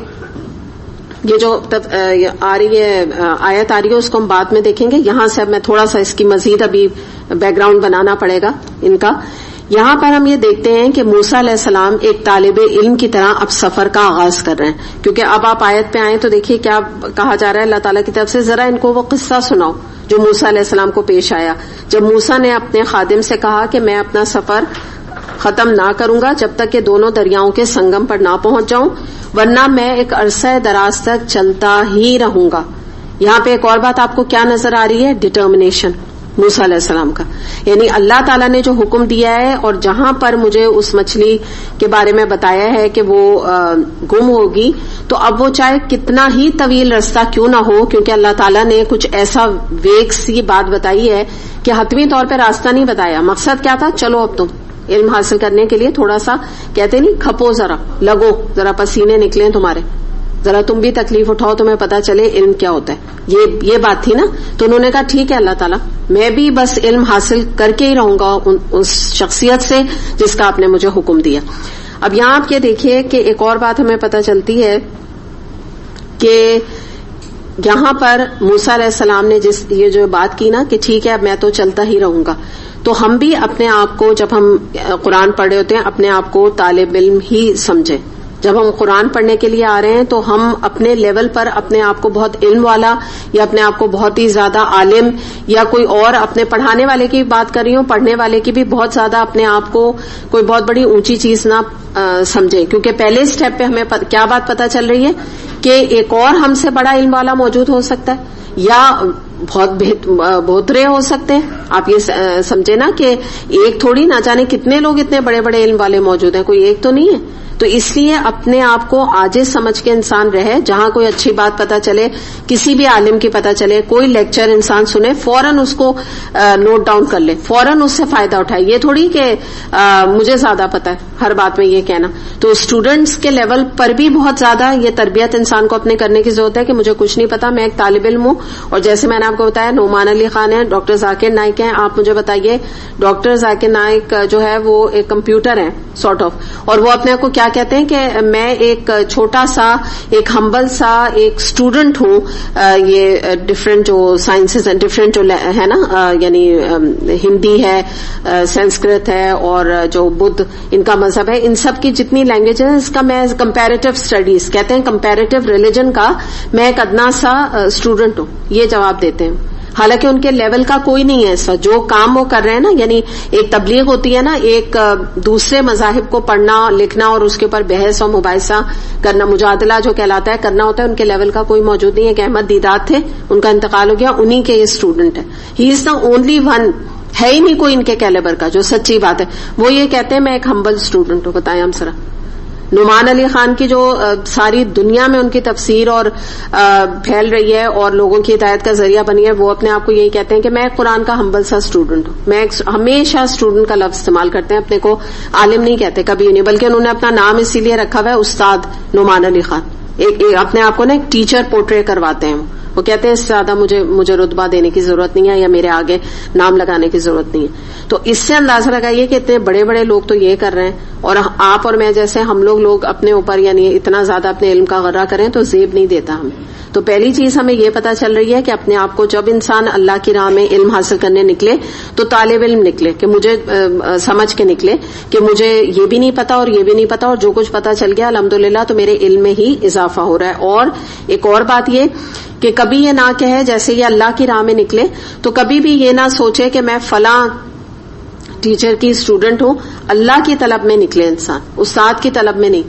یہ جو آ رہی ہے آیت آ رہی ہے اس کو ہم بعد میں دیکھیں گے. یہاں سے اب میں تھوڑا سا اس کی مزید ابھی بیک گراؤنڈ بنانا پڑے گا ان کا. یہاں پر ہم یہ دیکھتے ہیں کہ موسیٰ علیہ السلام ایک طالب علم کی طرح اب سفر کا آغاز کر رہے ہیں, کیونکہ اب آپ آیت پہ آئیں تو دیکھیے کیا کہا جا رہا ہے اللہ تعالیٰ کی طرف سے, ذرا ان کو وہ قصہ سناؤ جو موسیٰ علیہ السلام کو پیش آیا جب موسیٰ نے اپنے خادم سے کہا کہ میں اپنا سفر ختم نہ کروں گا جب تک کہ دونوں دریاؤں کے سنگم پر نہ پہنچ جاؤں, ورنہ میں ایک عرصہ دراز تک چلتا ہی رہوں گا. یہاں پہ ایک اور بات آپ کو کیا نظر آ رہی ہے؟ ڈٹرمنیشن موسیٰ علیہ السلام کا. یعنی اللہ تعالیٰ نے جو حکم دیا ہے اور جہاں پر مجھے اس مچھلی کے بارے میں بتایا ہے کہ وہ گم ہوگی, تو اب وہ چاہے کتنا ہی طویل رستہ کیوں نہ ہو, کیونکہ اللہ تعالیٰ نے کچھ ایسا ویگ سی بات بتائی ہے کہ حتمی طور پہ راستہ نہیں بتایا. مقصد کیا تھا؟ چلو اب تم علم حاصل کرنے کے لیے تھوڑا سا کہتے نہیں کھپو, ذرا لگو, ذرا پسینے نکلیں تمہارے, ذرا تم بھی تکلیف اٹھاؤ, تمہیں پتا چلے علم کیا ہوتا ہے. یہ بات تھی نا. تو انہوں نے کہا ٹھیک ہے اللہ تعالیٰ, میں بھی بس علم حاصل کر کے ہی رہوں گا اس شخصیت سے جس کا آپ نے مجھے حکم دیا. اب یہاں آپ یہ دیکھیے کہ ایک اور بات ہمیں پتا چلتی ہے کہ یہاں پر موسیٰ علیہ السلام نے یہ جو بات کی نا کہ ٹھیک ہے اب میں تو چلتا ہی رہوں گا, تو ہم بھی اپنے آپ کو جب ہم قرآن پڑھ رہے ہوتے ہیں اپنے آپ کو طالب علم ہی سمجھیں. جب ہم قرآن پڑھنے کے لیے آ رہے ہیں تو ہم اپنے لیول پر اپنے آپ کو بہت علم والا یا اپنے آپ کو بہت ہی زیادہ عالم یا کوئی اور اپنے پڑھانے والے کی بات کر رہی ہوں, پڑھنے والے کی بھی بہت زیادہ اپنے آپ کو کوئی بہت بڑی اونچی چیز نہ سمجھیں, کیونکہ پہلے اسٹیپ پہ ہمیں کیا بات پتہ چل رہی ہے کہ ایک اور ہم سے بڑا علم والا موجود ہو سکتا ہے یا بہترے ہو سکتے ہیں. آپ یہ سمجھے نا کہ ایک تھوڑی نہ جانے کتنے لوگ اتنے بڑے بڑے علم والے موجود ہیں, کوئی ایک تو نہیں ہے. تو اس لیے اپنے آپ کو عاجز سمجھ کے انسان رہے, جہاں کوئی اچھی بات پتہ چلے, کسی بھی عالم کی پتہ چلے, کوئی لیکچر انسان سنے فوراً اس کو نوٹ ڈاؤن کر لے, فوراً اس سے فائدہ اٹھائے. یہ تھوڑی کہ مجھے زیادہ پتہ ہے ہر بات میں یہ کہنا. تو اسٹوڈنٹس کے لیول پر بھی بہت زیادہ یہ تربیت انسان کو اپنے کرنے کی ضرورت ہے کہ مجھے کچھ نہیں پتا, میں ایک طالب علم ہوں. اور جیسے میں نے آپ کو بتایا نعمان علی خان ہیں, ڈاکٹر ذاکر نائک ہیں, آپ مجھے بتائیے ڈاکٹر ذاکر نائک جو ہے وہ ایک کمپیوٹر ہیں سارٹ آف, اور وہ اپنے آپ کو کیا کہتے ہیں کہ میں ایک چھوٹا سا ایک ہمبل سا ایک اسٹوڈنٹ ہوں. یہ ڈفرینٹ جو سائنسز ہیں, ڈفرینٹ جو ہے نا, یعنی ہندی ہے, سنسکرت ہے اور جو بدھ ان کا مذہب ہے, ان سب کی جتنی لینگویج ہے اس کا میں کمپیریٹو اسٹڈیز کہتے ہیں, کمپیریٹو ریلیجن کا میں ایک ادنا سا اسٹوڈنٹ ہوں. یہ جواب دیتے ہیں, حالانکہ ان کے لیول کا کوئی نہیں ہے ایسا. جو کام وہ کر رہے ہیں نا, یعنی ایک تبلیغ ہوتی ہے نا, ایک دوسرے مذاہب کو پڑھنا لکھنا اور اس کے اوپر بحث اور مباحثہ کرنا, مجادلہ جو کہلاتا ہے کرنا ہوتا ہے, ان کے لیول کا کوئی موجود نہیں ہے. کہ احمد دیدات تھے, ان کا انتقال ہو گیا, انہی کے یہ اسٹوڈنٹ ہے. ہی از دا اونلی ون, ہے ہی نہیں کوئی ان کے کیلیبر کا. جو سچی بات ہے وہ یہ کہتے ہیں میں ایک ہمبل اسٹوڈنٹ ہوں. بتائیں ہم ذرا نعمان علی خان کی جو ساری دنیا میں ان کی تفسیر اور پھیل رہی ہے اور لوگوں کی ہدایت کا ذریعہ بنی ہے, وہ اپنے آپ کو یہی کہتے ہیں کہ میں قرآن کا ہمبل سا اسٹوڈنٹ ہوں. میں ہمیشہ اسٹوڈنٹ کا لفظ استعمال کرتے ہیں, اپنے کو عالم نہیں کہتے کبھی نہیں, بلکہ انہوں نے اپنا نام اسی لیے رکھا ہوا ہے استاد نعمان علی خان. اپنے آپ کو نا ایک ٹیچر پورٹری کرواتے ہیں. وہ کہتے ہیں اس سے زیادہ مجھے رتبہ دینے کی ضرورت نہیں ہے یا میرے آگے نام لگانے کی ضرورت نہیں ہے. تو اس سے اندازہ لگائیے کہ اتنے بڑے بڑے لوگ تو یہ کر رہے ہیں, اور آپ اور میں جیسے ہم لوگ اپنے اوپر یعنی اتنا زیادہ اپنے علم کا غرہ کریں تو زیب نہیں دیتا ہمیں. تو پہلی چیز ہمیں یہ پتا چل رہی ہے کہ اپنے آپ کو جب انسان اللہ کی راہ میں علم حاصل کرنے نکلے تو طالب علم نکلے کہ مجھے سمجھ کے نکلے کہ مجھے یہ بھی نہیں پتا اور یہ بھی نہیں پتا اور جو کچھ پتا چل گیا الحمدللہ تو میرے علم میں ہی اضافہ ہو رہا ہے. اور ایک اور بات یہ کہ کبھی یہ نہ کہے جیسے یہ اللہ کی راہ میں نکلے تو کبھی بھی یہ نہ سوچے کہ میں فلاں ٹیچر کی اسٹوڈنٹ ہوں. اللہ کی طلب میں نکلے انسان, استاد کی طلب میں نہیں,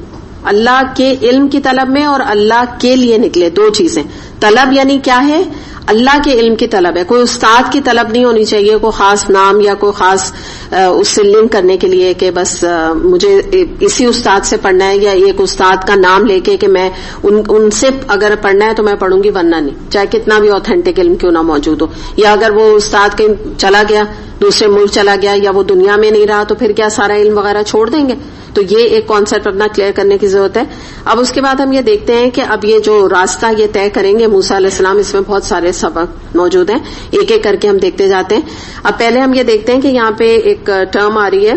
اللہ کے علم کی طلب میں اور اللہ کے لیے نکلے. دو چیزیں, طلب یعنی کیا ہے, اللہ کے علم کی طلب ہے, کوئی استاد کی طلب نہیں ہونی چاہیے, کوئی خاص نام یا کوئی خاص اس سے لنک کرنے کے لیے کہ بس مجھے اسی استاد سے پڑھنا ہے یا ایک استاد کا نام لے کے کہ میں ان سے اگر پڑھنا ہے تو میں پڑھوں گی ورنہ نہیں, چاہے کتنا بھی آتھینٹک علم کیوں نہ موجود ہو. یا اگر وہ استاد کہیں چلا گیا, دوسرے ملک چلا گیا یا وہ دنیا میں نہیں رہا تو پھر کیا سارا علم وغیرہ چھوڑ دیں گے؟ تو یہ ایک کانسیپٹ اپنا کلیئر کرنے کی ضرورت ہے. اب اس کے بعد ہم یہ دیکھتے ہیں کہ اب یہ جو راستہ یہ طے کریں گے موسیٰ علیہ السلام, اس میں بہت سارے سبق موجود ہیں, ایک ایک کر کے ہم دیکھتے جاتے ہیں. اب پہلے ہم یہ دیکھتے ہیں کہ یہاں پہ ایک ٹرم آ رہی ہے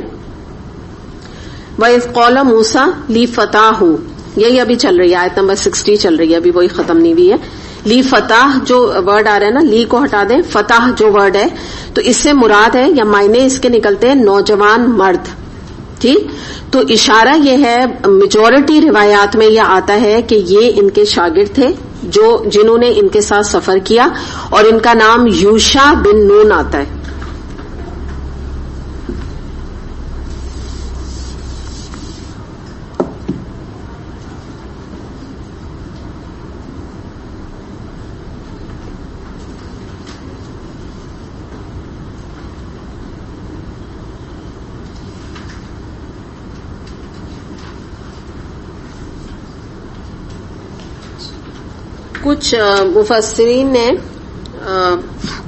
وَإِذْ قَالَ مُوسَىٰ لِفَتَاهُ, یہی ابھی چل رہی ہے, آیت نمبر 60 چل رہی ہے, ابھی وہی ختم نہیں ہوئی ہے. لی فتح جو ورڈ آ رہا ہے نا, لی کو ہٹا دیں, فتح جو ورڈ ہے تو اس سے مراد ہے یا معنی اس کے نکلتے ہیں نوجوان مرد. ٹھیک, تو اشارہ یہ ہے, میجورٹی روایات میں یہ آتا ہے کہ یہ ان کے شاگرد تھے جنہوں نے ان کے ساتھ سفر کیا اور ان کا نام یوشع بن نون آتا ہے. کچھ مفسرین نے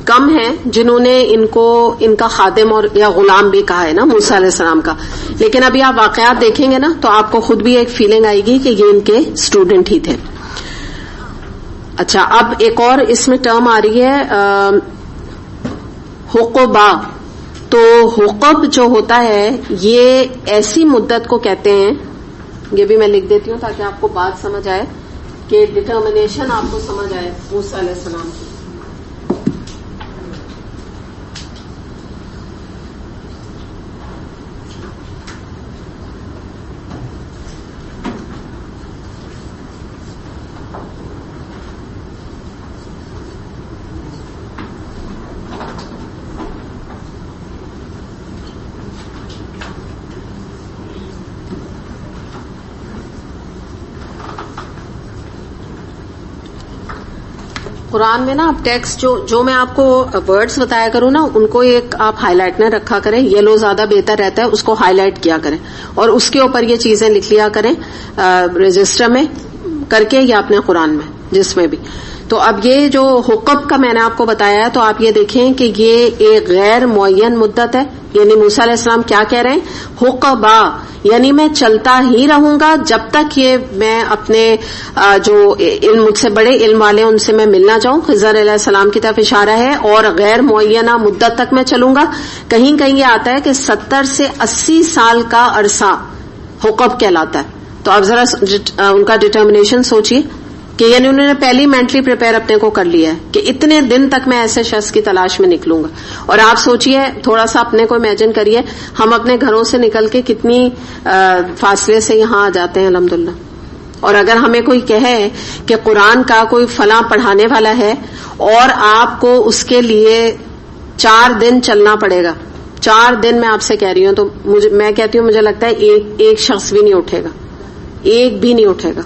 کم ہیں جنہوں نے ان کا خادم اور یا غلام بھی کہا ہے نا موسیٰ علیہ السلام کا, لیکن ابھی آپ واقعات دیکھیں گے نا تو آپ کو خود بھی ایک فیلنگ آئے گی کہ یہ ان کے اسٹوڈنٹ ہی تھے. اچھا, اب ایک اور اس میں ٹرم آ رہی ہے حقبہ. تو حقب جو ہوتا ہے یہ ایسی مدت کو کہتے ہیں, یہ بھی میں لکھ دیتی ہوں تاکہ آپ کو بات سمجھ آئے کہ ڈٹرمنیشن آپ کو سمجھ آئے موسیٰ علیہ السلام کی. قرآن میں نا اب ٹیکسٹ جو میں آپ کو ورڈز بتایا کروں نا ان کو ایک آپ ہائی لائٹ میں رکھا کریں, یلو زیادہ بہتر رہتا ہے, اس کو ہائی لائٹ کیا کریں اور اس کے اوپر یہ چیزیں لکھ لیا کریں رجسٹر میں کر کے یا اپنے قرآن میں جس میں بھی. تو اب یہ جو حقب کا میں نے آپ کو بتایا ہے تو آپ یہ دیکھیں کہ یہ ایک غیر معین مدت ہے, یعنی موسیٰ علیہ السلام کیا کہہ رہے ہیں, حقبہ یعنی میں چلتا ہی رہوں گا جب تک یہ میں اپنے جو علم مجھ سے بڑے علم والے ان سے میں ملنا چاہوں. خضر علیہ السلام کی طرف اشارہ ہے, اور غیر معینہ مدت تک میں چلوں گا. کہیں کہیں یہ آتا ہے کہ 70 سے 80 سال کا عرصہ حقب کہلاتا ہے. تو آپ ذرا ان کا ڈٹرمنیشن سوچیے کہ یعنی انہوں نے پہلی مینٹلی پریپئر اپنے کو کر لیا ہے کہ اتنے دن تک میں ایسے شخص کی تلاش میں نکلوں گا. اور آپ سوچئے تھوڑا سا اپنے کو امیجن کریے, ہم اپنے گھروں سے نکل کے کتنی فاصلے سے یہاں آ جاتے ہیں الحمدللہ. اور اگر ہمیں کوئی کہے کہ قرآن کا کوئی فلاں پڑھانے والا ہے اور آپ کو اس کے لیے 4 دن چلنا پڑے گا, 4 دن میں آپ سے کہہ رہی ہوں, تو میں کہتی ہوں مجھے لگتا ہے ایک شخص بھی نہیں اٹھے گا, ایک بھی نہیں اٹھے گا,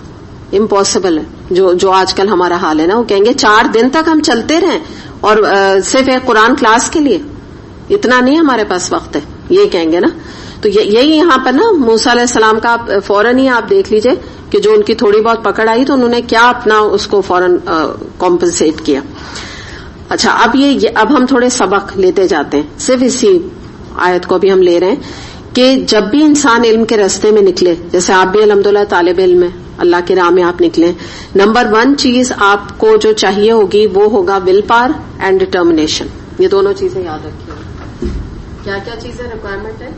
امپاسبل ہے. جو آج کل ہمارا حال ہے نا, وہ کہیں گے 4 دن تک ہم چلتے رہیں اور صرف ایک قرآن کلاس کے لیے, اتنا نہیں ہمارے پاس وقت ہے, یہ کہیں گے نا. تو یہی یہاں پر نا موسیٰ علیہ السلام کا فوراً ہی آپ دیکھ لیجئے کہ جو ان کی تھوڑی بہت پکڑ آئی تو انہوں نے کیا اپنا اس کو فوراً کمپنسیٹ کیا. اچھا, اب ہم تھوڑے سبق لیتے جاتے ہیں, صرف اسی آیت کو بھی ہم لے رہے ہیں کہ جب بھی انسان علم کے راستے میں نکلے, جیسے آپ بھی الحمدللہ طالب علم ہیں, اللہ کی راہ میں آپ نکلیں, نمبر 1 چیز آپ کو جو چاہیے ہوگی وہ ہوگا ول پاور اینڈ ڈٹرمنیشن. یہ دونوں چیزیں یاد رکھیے. کیا کیا چیزیں ریکوائرمنٹ ہے؟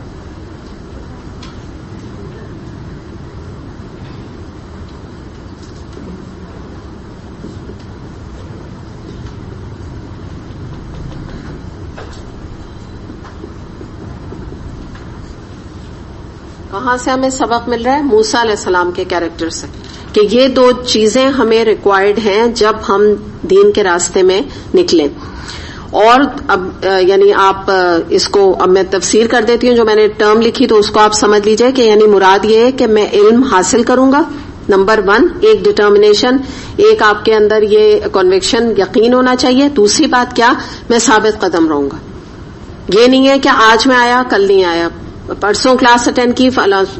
کہاں سے ہمیں سبق مل رہا ہے؟ موسیٰ علیہ السلام کے کیریکٹر سے، کہ یہ دو چیزیں ہمیں ریکوائرڈ ہیں جب ہم دین کے راستے میں نکلیں. اور اب یعنی آپ اس کو اب میں تفسیر کر دیتی ہوں، جو میں نے ٹرم لکھی تو اس کو آپ سمجھ لیجئے کہ یعنی مراد یہ ہے کہ میں علم حاصل کروں گا. نمبر 1 ایک ڈٹرمنیشن، ایک آپ کے اندر یہ کنوکشن، یقین ہونا چاہیے. دوسری بات کیا؟ میں ثابت قدم رہوں گا. یہ نہیں ہے کہ آج میں آیا کل نہیں آیا، پرسوں کلاس اٹینڈ کی،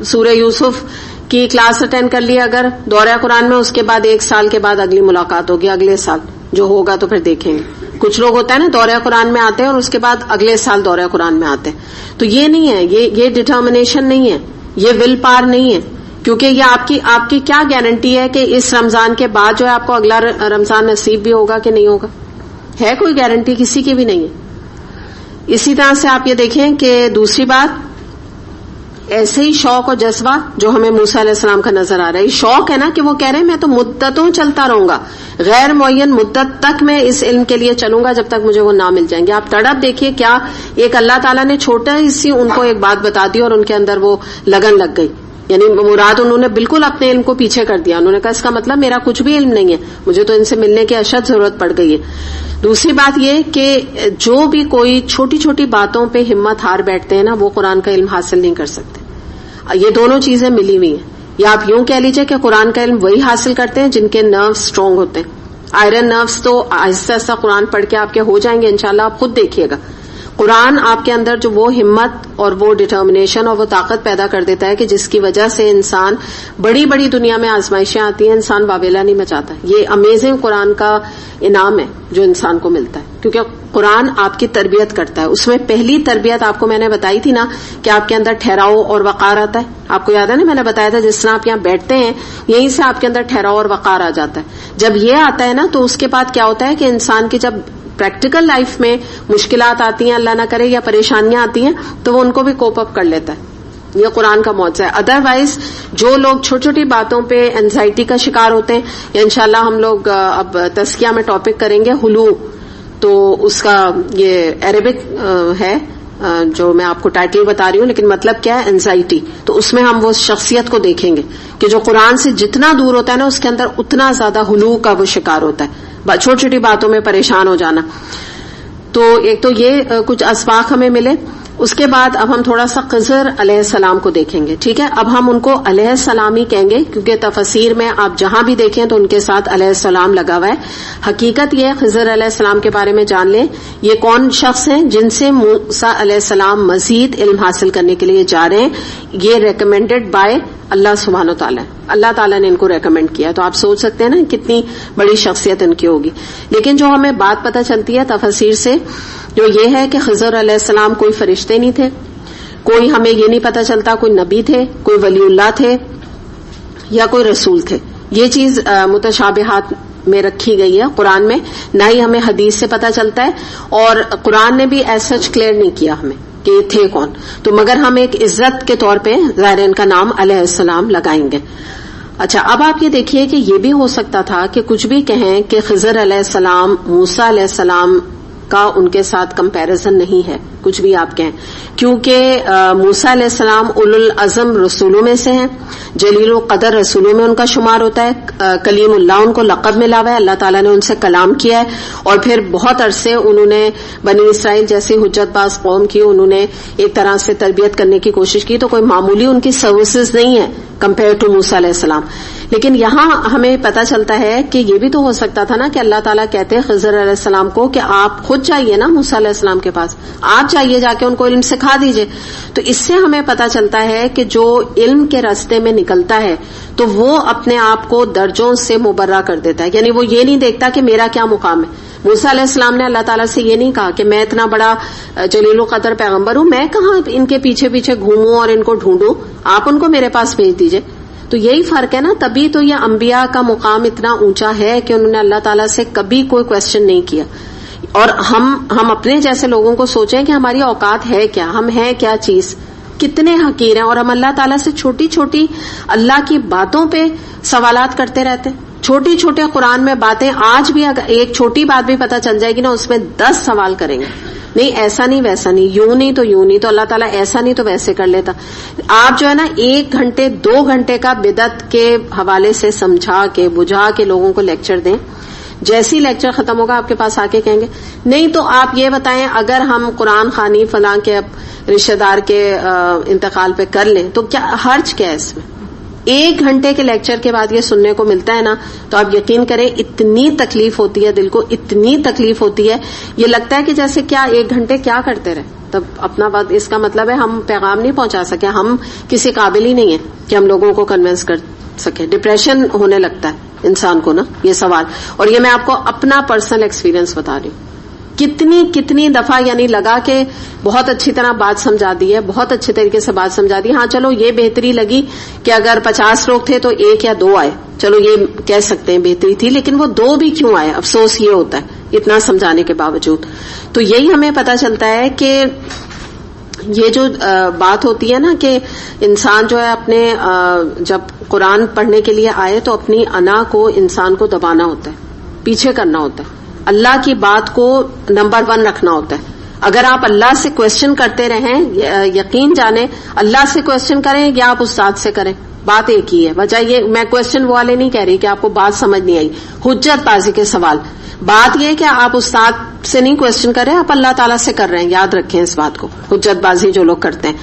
سورہ یوسف کی کلاس اٹینڈ کر لی اگر دورہ قرآن میں، اس کے بعد 1 سال کے بعد اگلی ملاقات ہوگی، اگلے سال جو ہوگا تو پھر دیکھیں گے. کچھ لوگ ہوتا ہے نا دورہ قرآن میں آتے ہیں اور اس کے بعد اگلے سال دورہ قرآن میں آتے ہیں. تو یہ نہیں ہے، یہ ڈٹرمنیشن نہیں ہے، یہ ول پار نہیں ہے. کیونکہ یہ آپ کی کیا گارنٹی ہے کہ اس رمضان کے بعد جو ہے آپ کو اگلا رمضان نصیب بھی ہوگا کہ نہیں ہوگا؟ ہے کوئی گارنٹی؟ کسی کی بھی نہیں ہے. اسی طرح سے آپ یہ دیکھیں کہ دوسری بات، ایسے ہی شوق اور جذبہ جو ہمیں موسیٰ علیہ السلام کا نظر آ رہا ہے، شوق ہے نا کہ وہ کہہ رہے ہیں میں تو مدتوں چلتا رہوں گا، غیر معین مدت تک میں اس علم کے لیے چلوں گا جب تک مجھے وہ نہ مل جائیں گے. آپ تڑپ دیکھیے، کیا ایک اللہ تعالیٰ نے چھوٹا سی ان کو ایک بات بتا دی اور ان کے اندر وہ لگن لگ گئی. یعنی مراد انہوں نے بالکل اپنے علم کو پیچھے کر دیا. انہوں نے کہا اس کا مطلب میرا کچھ بھی علم نہیں ہے، مجھے تو ان سے ملنے کی اشد ضرورت پڑ گئی ہے. دوسری بات یہ کہ جو بھی کوئی چھوٹی چھوٹی باتوں پہ ہمت ہار بیٹھتے ہیں نا، وہ قرآن کا علم حاصل نہیں کر سکتے. یہ دونوں چیزیں ملی ہوئی ہیں. یا آپ یوں کہہ لیجئے کہ قرآن کا علم وہی حاصل کرتے ہیں جن کے نروز اسٹرانگ ہوتے ہیں. آئرن نروز تو آہستہ آہستہ قرآن پڑھ کے آپ کے ہو جائیں گے انشاءاللہ. آپ خود دیکھیے گا قرآن آپ کے اندر جو وہ ہمت اور وہ ڈٹرمنیشن اور وہ طاقت پیدا کر دیتا ہے کہ جس کی وجہ سے انسان بڑی بڑی دنیا میں آزمائشیں آتی ہیں، انسان واویلا نہیں مچاتا. یہ امیزنگ قرآن کا انعام ہے جو انسان کو ملتا ہے، کیونکہ قرآن آپ کی تربیت کرتا ہے. اس میں پہلی تربیت آپ کو میں نے بتائی تھی نا کہ آپ کے اندر ٹھہراؤ اور وقار آتا ہے. آپ کو یاد ہے نا، میں نے بتایا تھا جس طرح آپ یہاں بیٹھتے ہیں یہیں سے آپ کے اندر ٹھہراؤ اور وقار آ جاتا ہے. جب یہ آتا ہے نا تو اس کے بعد کیا ہوتا ہے کہ انسان کی جب پریکٹیکل لائف میں مشکلات آتی ہیں، اللہ نہ کرے، یا پریشانیاں آتی ہیں، تو وہ ان کو بھی کوپ اپ کر لیتا ہے. یہ قرآن کا معجزہ ہے. ادروائز جو لوگ چھوٹی چھوٹی باتوں پہ اینزائٹی کا شکار ہوتے ہیں، یا انشاءاللہ ہم لوگ اب تزکیہ میں ٹاپک کریں گے ہلو، تو اس کا یہ عربک ہے جو میں آپ کو ٹائٹل بتا رہی ہوں، لیکن مطلب کیا ہے؟ اینزائٹی. تو اس میں ہم وہ شخصیت کو دیکھیں گے کہ جو قرآن سے جتنا دور ہوتا ہے نا، اس کے اندر اتنا زیادہ ہلو کا وہ شکار ہوتا ہے، چھوٹی چھوٹی باتوں میں پریشان ہو جانا. تو ایک تو یہ کچھ اسباق ہمیں ملے. اس کے بعد اب ہم تھوڑا سا خضر علیہ السلام کو دیکھیں گے. ٹھیک ہے، اب ہم ان کو علیہ السلام ہی کہیں گے کیونکہ تفسیر میں آپ جہاں بھی دیکھیں تو ان کے ساتھ علیہ السلام لگا ہوا ہے. حقیقت یہ ہے، خضر علیہ السلام کے بارے میں جان لیں، یہ کون شخص ہیں جن سے موسیٰ علیہ السلام مزید علم حاصل کرنے کے لیے جا رہے ہیں. یہ ریکمینڈڈ بائی اللہ سبحانہ و تعالیٰ، اللہ تعالیٰ نے ان کو ریکمینڈ کیا. تو آپ سوچ سکتے ہیں نا کتنی بڑی شخصیت ان کی ہوگی. لیکن جو ہمیں بات پتہ چلتی ہے تفسیر سے، جو یہ ہے کہ خضر علیہ السلام کوئی فرشتے نہیں تھے، کوئی ہمیں یہ نہیں پتہ چلتا کوئی نبی تھے، کوئی ولی اللہ تھے، یا کوئی رسول تھے. یہ چیز متشابہات میں رکھی گئی ہے قرآن میں، نہ ہی ہمیں حدیث سے پتہ چلتا ہے، اور قرآن نے بھی ایز سچ کلیئر نہیں کیا ہمیں کہ یہ تھے کون. تو مگر ہم ایک عزت کے طور پہ ظاہر ان کا نام علیہ السلام لگائیں گے. اچھا، اب آپ یہ دیکھیے کہ یہ بھی ہو سکتا تھا کہ کچھ بھی کہیں کہ خضر علیہ السلام موسیٰ علیہ السلام کا ان کے ساتھ کمپیریزن نہیں ہے، کچھ بھی آپ کہیں، کیونکہ موسیٰ علیہ السلام اولو العزم رسولوں میں سے ہیں، جلیل القدر رسولوں میں ان کا شمار ہوتا ہے. کلیم اللہ ان کو لقب ملا ہوا ہے، اللہ تعالیٰ نے ان سے کلام کیا ہے، اور پھر بہت عرصے انہوں نے بنی اسرائیل جیسی حجت باز قوم کی انہوں نے ایک طرح سے تربیت کرنے کی کوشش کی. تو کوئی معمولی ان کی سروسز نہیں ہے کمپیئر ٹو موسیٰ علیہ السلام. لیکن یہاں ہمیں پتہ چلتا ہے کہ یہ بھی تو ہو سکتا تھا نا کہ اللہ تعالیٰ کہتے ہیں خضر علیہ السلام کو کہ آپ خود جائیے نا موسیٰ علیہ السلام کے پاس، آپ جائیے، جا کے ان کو علم سکھا دیجئے. تو اس سے ہمیں پتہ چلتا ہے کہ جو علم کے راستے میں نکلتا ہے تو وہ اپنے آپ کو درجوں سے مبرہ کر دیتا ہے. یعنی وہ یہ نہیں دیکھتا کہ میرا کیا مقام ہے. موسیٰ علیہ السلام نے اللہ تعالیٰ سے یہ نہیں کہا کہ میں اتنا بڑا جلیل القدر پیغمبر ہوں، میں کہاں ان کے پیچھے پیچھے گھوموں اور ان کو ڈھونڈوں، آپ ان کو میرے پاس بھیج دیجئے. تو یہی فرق ہے نا، تبھی تو یہ انبیاء کا مقام اتنا اونچا ہے کہ انہوں نے اللہ تعالیٰ سے کبھی کوئی کوسچن نہیں کیا. اور ہم اپنے جیسے لوگوں کو سوچیں کہ ہماری اوقات ہے کیا، ہم ہیں کیا چیز، کتنے حقیر ہیں، اور ہم اللہ تعالیٰ سے چھوٹی چھوٹی اللہ کی باتوں پہ سوالات کرتے رہتے ہیں. چھوٹی چھوٹے قرآن میں باتیں، آج بھی اگر ایک چھوٹی بات بھی پتہ چل جائے گی نا، اس میں 10 سوال کریں گے. نہیں ایسا نہیں ویسا نہیں، یوں نہیں تو یوں نہیں، تو اللہ تعالیٰ ایسا نہیں تو ویسے کر لیتا. آپ جو ہے نا 1 گھنٹے 2 گھنٹے کا بدعت کے حوالے سے سمجھا کے بجھا کے لوگوں کو لیکچر دیں. جیسی لیکچر ختم ہوگا آپ کے پاس آ کے کہیں گے نہیں تو آپ یہ بتائیں اگر ہم قرآن خوانی فلاں کے رشتہ دار کے انتقال پہ کر لیں تو کیا حرج کیا ہے اس میں؟ 1 گھنٹے کے لیکچر کے بعد یہ سننے کو ملتا ہے نا، تو آپ یقین کریں اتنی تکلیف ہوتی ہے دل کو، اتنی تکلیف ہوتی ہے، یہ لگتا ہے کہ جیسے کیا 1 گھنٹے کیا کرتے رہے. تب اپنا بات اس کا مطلب ہے ہم پیغام نہیں پہنچا سکے، ہم کسی قابل ہی نہیں ہیں کہ ہم لوگوں کو کنونس کر سکے. ڈپریشن ہونے لگتا ہے انسان کو نا یہ سوال. اور یہ میں آپ کو اپنا پرسنل ایکسپیرینس بتا رہی ہوں، کتنی دفعہ یعنی لگا کہ بہت اچھی طرح بات سمجھا دی ہے، بہت اچھے طریقے سے بات سمجھا دی. ہاں چلو یہ بہتری لگی کہ اگر 50 لوگ تھے تو 1 یا 2 آئے، چلو یہ کہہ سکتے ہیں بہتری تھی، لیکن وہ 2 بھی کیوں آئے؟ افسوس یہ ہوتا ہے اتنا سمجھانے کے باوجود. تو یہی ہمیں پتہ چلتا ہے کہ یہ جو بات ہوتی ہے نا کہ انسان جو ہے اپنے جب قرآن پڑھنے کے لیے آئے تو اپنی انا کو انسان کو دبانا ہوتا ہے، پیچھے کرنا ہوتا ہے، اللہ کی بات کو نمبر 1 رکھنا ہوتا ہے. اگر آپ اللہ سے کوشچن کرتے رہیں، یقین جانیں اللہ سے کوشچن کریں یا آپ استاد سے کریں بات ایک ہی ہے. وجہ یہ میں کوشچن والے نہیں کہہ رہی کہ آپ کو بات سمجھ نہیں آئی، حجت بازی کے سوال. بات یہ کہ آپ استاد سے نہیں کوشچن کر رہے، آپ اللہ تعالیٰ سے کر رہے ہیں. یاد رکھیں اس بات کو، حجت بازی جو لوگ کرتے ہیں.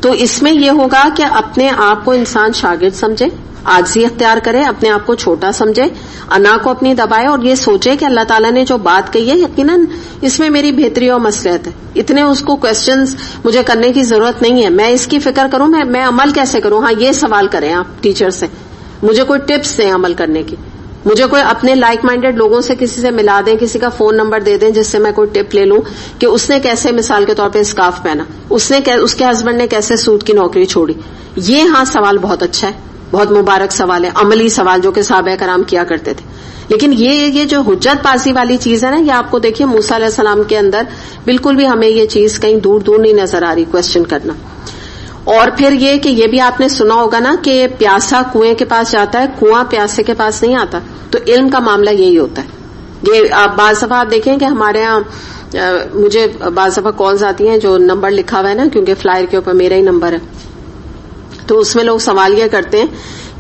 تو اس میں یہ ہوگا کہ اپنے آپ کو انسان شاگرد سمجھے، عاجزی اختیار کرے، اپنے آپ کو چھوٹا سمجھے، انا کو اپنی دبائے اور یہ سوچے کہ اللہ تعالیٰ نے جو بات کہی ہے یقیناً اس میں میری بہتری اور مصلحت ہے. اتنے اس کو کوشچنز مجھے کرنے کی ضرورت نہیں ہے. میں اس کی فکر کروں، میں عمل کیسے کروں. ہاں یہ سوال کریں آپ ٹیچر سے، مجھے کوئی ٹپس دیں عمل کرنے کی، مجھے کوئی اپنے لائک مائنڈیڈ لوگوں سے کسی سے ملا دیں، کسی کا فون نمبر دے دیں جس سے میں کوئی ٹپ لے لوں کہ اس نے کیسے مثال کے طور پہ اسکارف پہنا، اس کے ہسبینڈ نے کیسے سوٹ کی نوکری چھوڑی. یہ ہاں سوال بہت اچھا ہے، بہت مبارک سوال ہے، عملی سوال جو کہ صحابہ کرام کیا کرتے تھے. لیکن یہ جو حجت بازی والی چیز ہے نا، یہ آپ کو دیکھیے موسیٰ علیہ السلام کے اندر بالکل بھی ہمیں یہ چیز کہیں دور دور نہیں نظر آ رہی، کوشچن کرنا. اور پھر یہ کہ یہ بھی آپ نے سنا ہوگا نا کہ پیاسا کنویں کے پاس جاتا ہے، کنواں پیاسے کے پاس نہیں آتا. تو علم کا معاملہ یہی ہوتا ہے. یہ آپ بعض دفعہ آپ دیکھیں کہ ہمارے ہاں مجھے بعض دفعہ کالز آتی ہیں جو نمبر لکھا ہوا ہے نا، کیونکہ فلائر کے اوپر میرا ہی نمبر ہے، تو اس میں لوگ سوال یہ کرتے ہیں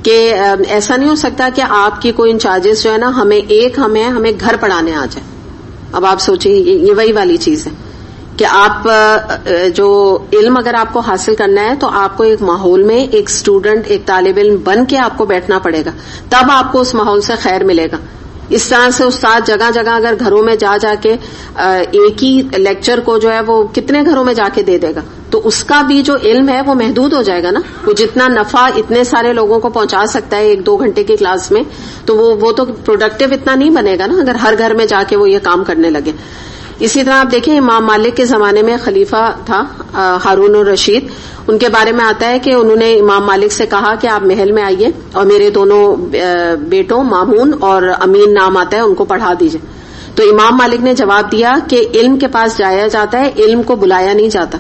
کہ ایسا نہیں ہو سکتا کہ آپ کی کوئی انچارجز جو ہے نا ہمیں گھر پڑھانے آ جائے. اب آپ سوچیں یہ وہی والی چیز ہے کہ آپ جو علم اگر آپ کو حاصل کرنا ہے تو آپ کو ایک ماحول میں ایک اسٹوڈنٹ، ایک طالب علم بن کے آپ کو بیٹھنا پڑے گا، تب آپ کو اس ماحول سے خیر ملے گا. اس طرح سے استاد جگہ جگہ اگر گھروں میں جا کے ایک ہی لیکچر کو جو ہے وہ کتنے گھروں میں جا کے دے دے گا، تو اس کا بھی جو علم ہے وہ محدود ہو جائے گا نا. وہ جتنا نفع اتنے سارے لوگوں کو پہنچا سکتا ہے 1-2 گھنٹے کی کلاس میں، تو وہ تو پروڈکٹیو اتنا نہیں بنے گا نا اگر ہر گھر میں جا کے وہ یہ کام کرنے لگے. اسی طرح آپ دیکھیں امام مالک کے زمانے میں خلیفہ تھا ہارون الرشید، ان کے بارے میں آتا ہے کہ انہوں نے امام مالک سے کہا کہ آپ محل میں آئیے اور میرے دونوں بیٹوں مامون اور امین نام آتا ہے ان کو پڑھا دیجئے. تو امام مالک نے جواب دیا کہ علم کے پاس جایا جاتا ہے، علم کو بلایا نہیں جاتا.